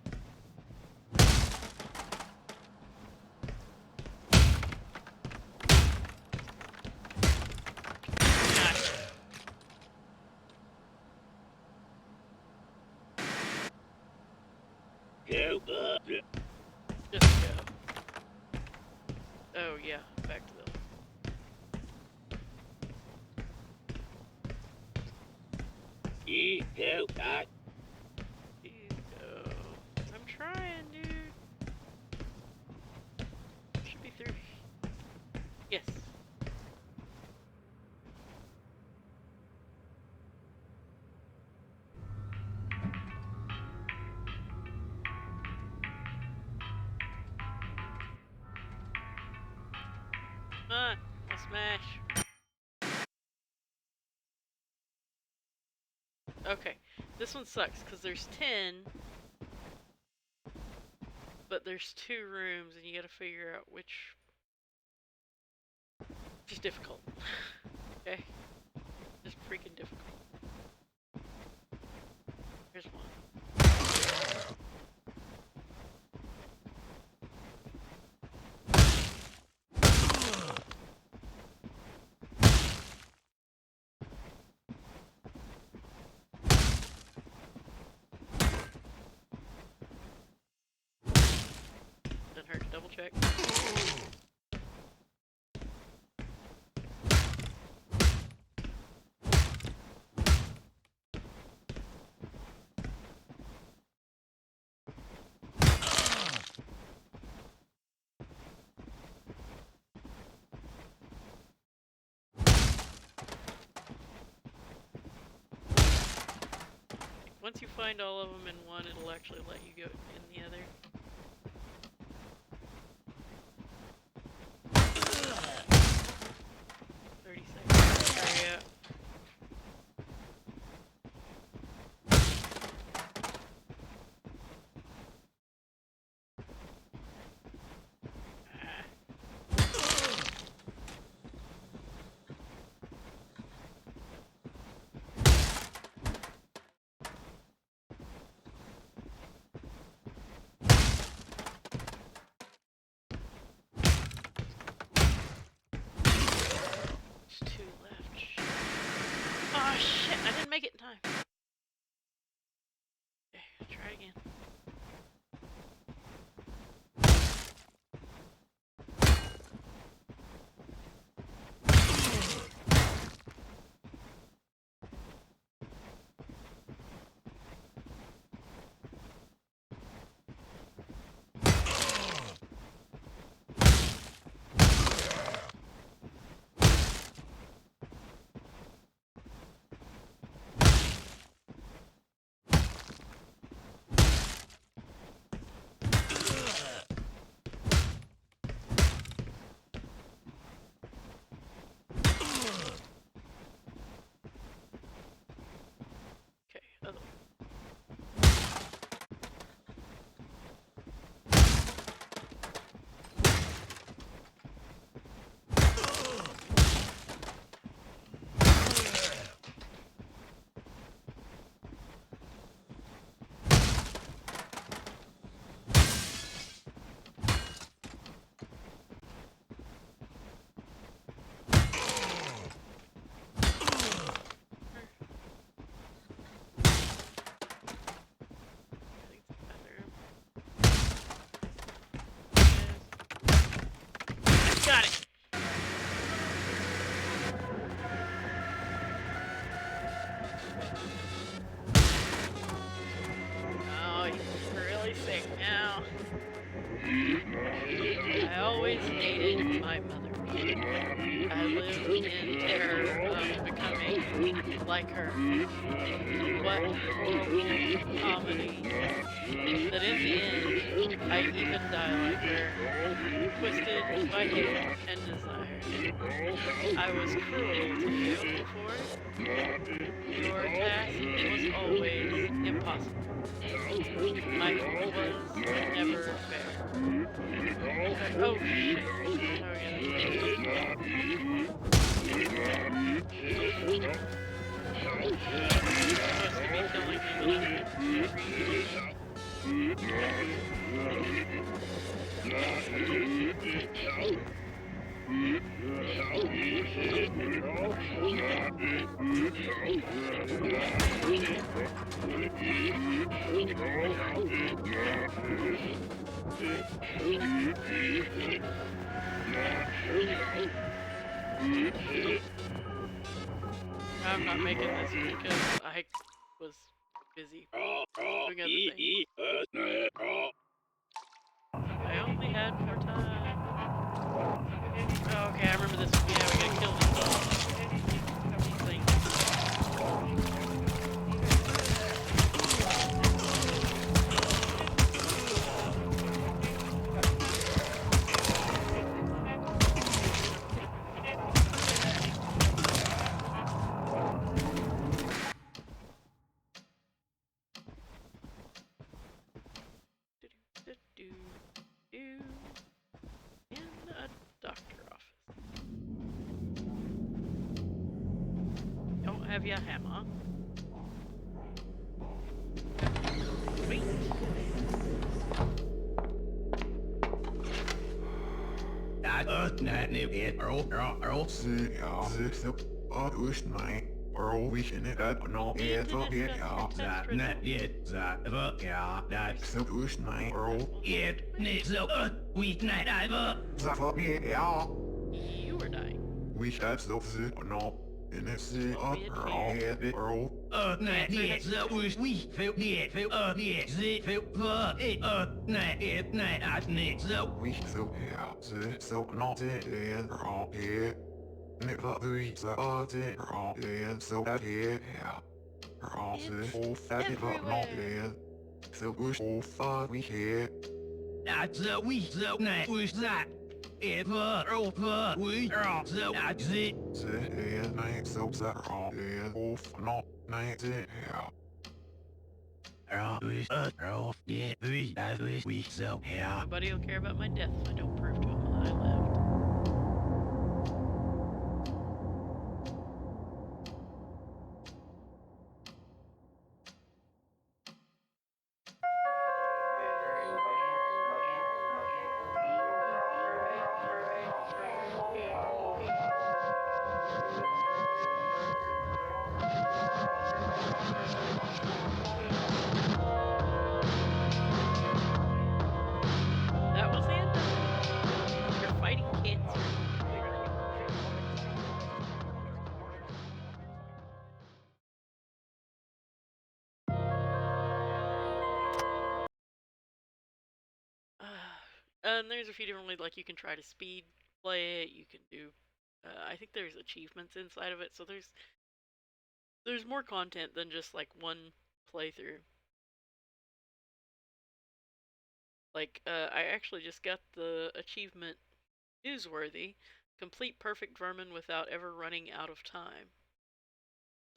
Just go. Oh yeah, back to the... I'm trying, dude. Should be through. Yes. Come on, I'll smash. Okay, this one sucks because there's 10. but there's 2 rooms and you gotta figure out which. Just difficult. Okay? Just freaking difficult. Here's one. Doesn't hurt to double check. Once you find all of them in one, it'll actually let you go in the other. Hurry up. Make it in time. Okay, try again. Got it. Oh, he's really sick now. I always hated my mother. I lived in terror of becoming like her. What horrible comedy. That in the end, I even die like her. Twisted by hate and desire. I was cruel to you before. Your task was always impossible. My hope was never fair. Oh shit. I'm not making this because I was busy doing other things. I only had more time. Oh, okay, I remember this. Yeah, we gotta kill these things. have your hammer. Sweet. You were dying. We have so or no. And it's the Nobody will care about my death if I don't prove to him that I lived. And there's a few different ways, like you can try to speed play it, you can do, I think there's achievements inside of it, so there's more content than just like one playthrough. Like, I actually just got the achievement newsworthy, complete perfect vermin without ever running out of time.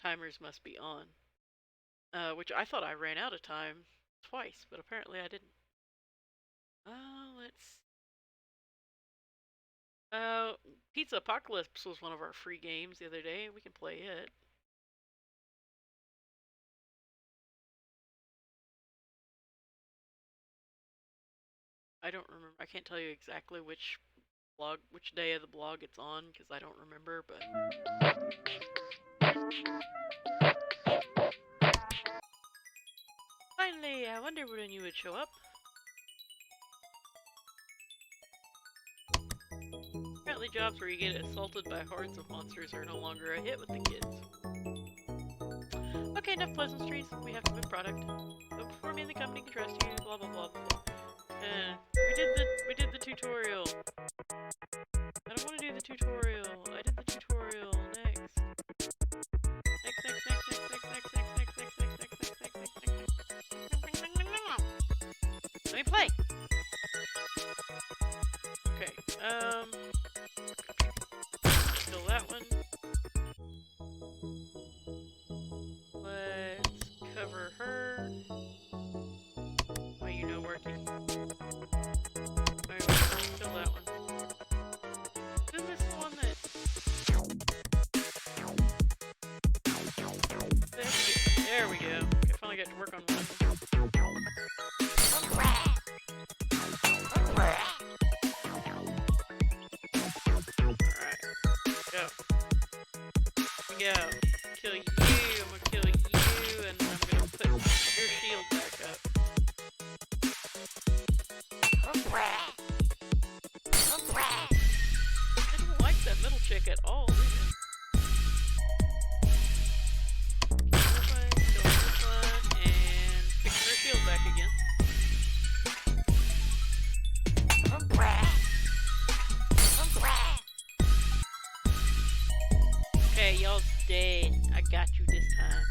Timers must be on. Which I thought I ran out of time twice, but apparently I didn't. Pizza Apocalypse was one of our free games the other day. We can play it. I don't remember. I can't tell you exactly which day of the blog it's on, because I don't remember, but... Finally, I wonder when you would show up. Apparently jobs where you get assaulted by hordes of monsters are no longer a hit with the kids. Okay, enough pleasantries. We have to move product. So before me and the company can trust you, blah blah blah blah. We did the tutorial. I don't want to do the tutorial. I did the tutorial. Next. Let me play. Okay. Kill that one. Let's cover her. Why you know working? Alright, kill that one. Isn't this the one that... There we go. Okay, finally got to work on one. Go. Kill you, I'm gonna kill you, and I'm gonna put your shield back up. I don't like that middle chick at all, do you? Kill this one, and fixing her shield back again. Okay, y'all's dead. I got you this time.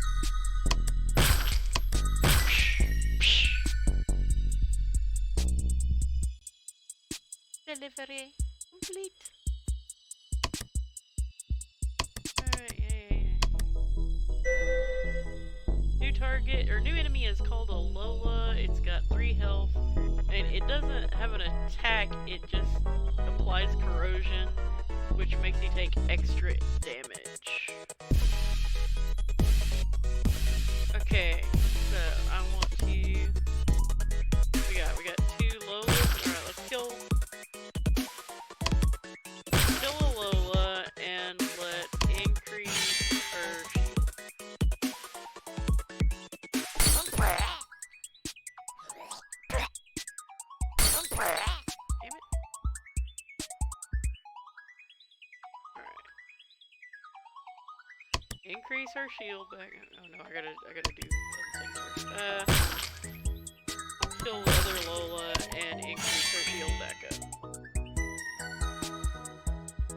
Delivery complete. Alright, yeah. New target, or new enemy is called a Lola. It's got 3 health. And it doesn't have an attack, it just applies corrosion, which makes you take extra damage. Okay, so I want to. We got 2 Lolas. Alright, let's kill a Lola and let's increase her shield. Damn it. Alright. Increase her shield back. Oh no, I gotta do other things first. Kill the other Lola and increase her shield back up.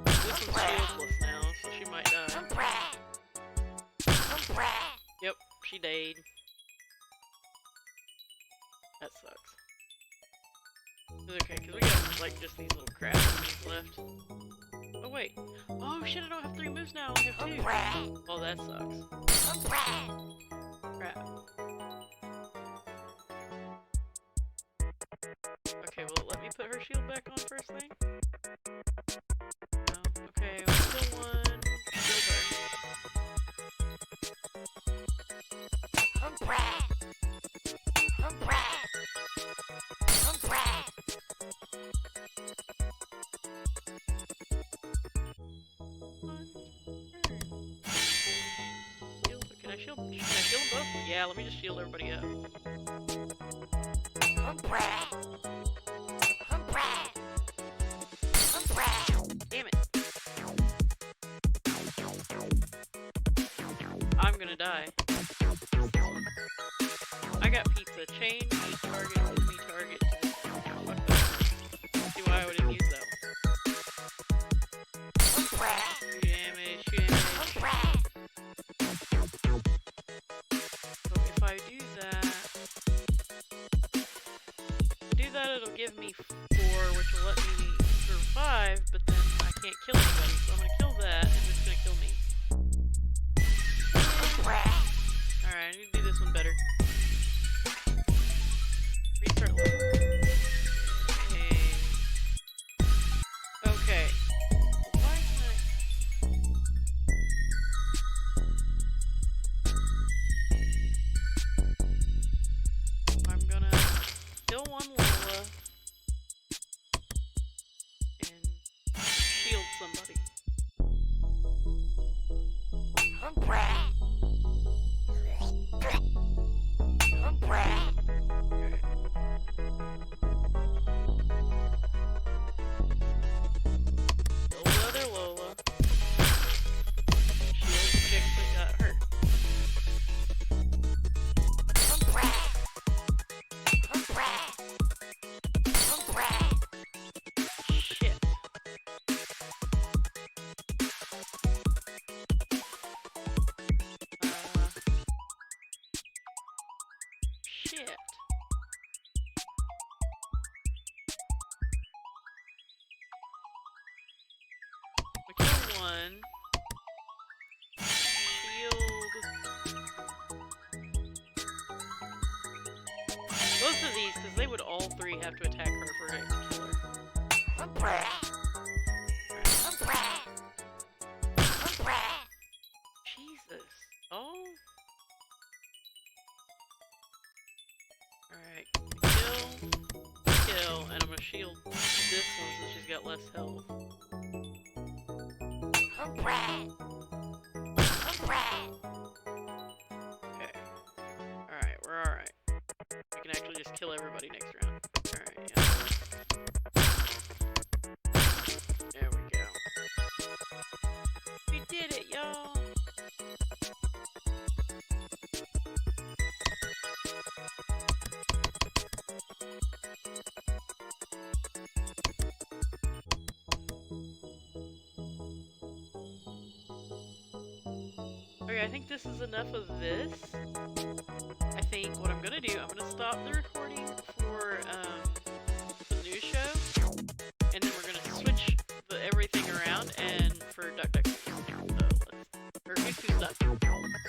This one's shieldless now, so she might die. Yep, she died. That sucks. It's okay, because we got like just these little crap things left. Oh wait. Oh shit, I don't have 3 moves now, I have 2. Oh, that sucks. Crap. Okay, will it let me put her shield back on first thing? No. Okay, we'll kill one. Shield her. Can I shield them both? Yeah, let me just shield everybody up. Damn it. I'm gonna die. I got pizza. Change me target to me target to this. Fuck that. See why I wouldn't use that one. Damage. So if I do that, it'll give me 4, which will let me survive, but then I can't kill anybody, so I'm gonna kill that, and it's gonna kill me. Alright, I need to do this one better. Restart level. Okay. Why can I'm gonna kill one Lola and shield somebody. Kill the other Lola. Shield the chick that got hurt. Shit. Shit. We kill one. Shield. Both of these, because they would all 3 have to attack her for it to kill her. Jesus. Oh. Alright. Kill, and I'm gonna shield this one so she's got less health. Okay. Alright, we're alright. We can actually just kill everybody next round. Alright, yeah. There we go. We did it, y'all! Okay, I think this is enough of this. I think what I'm gonna do, I'm gonna stop the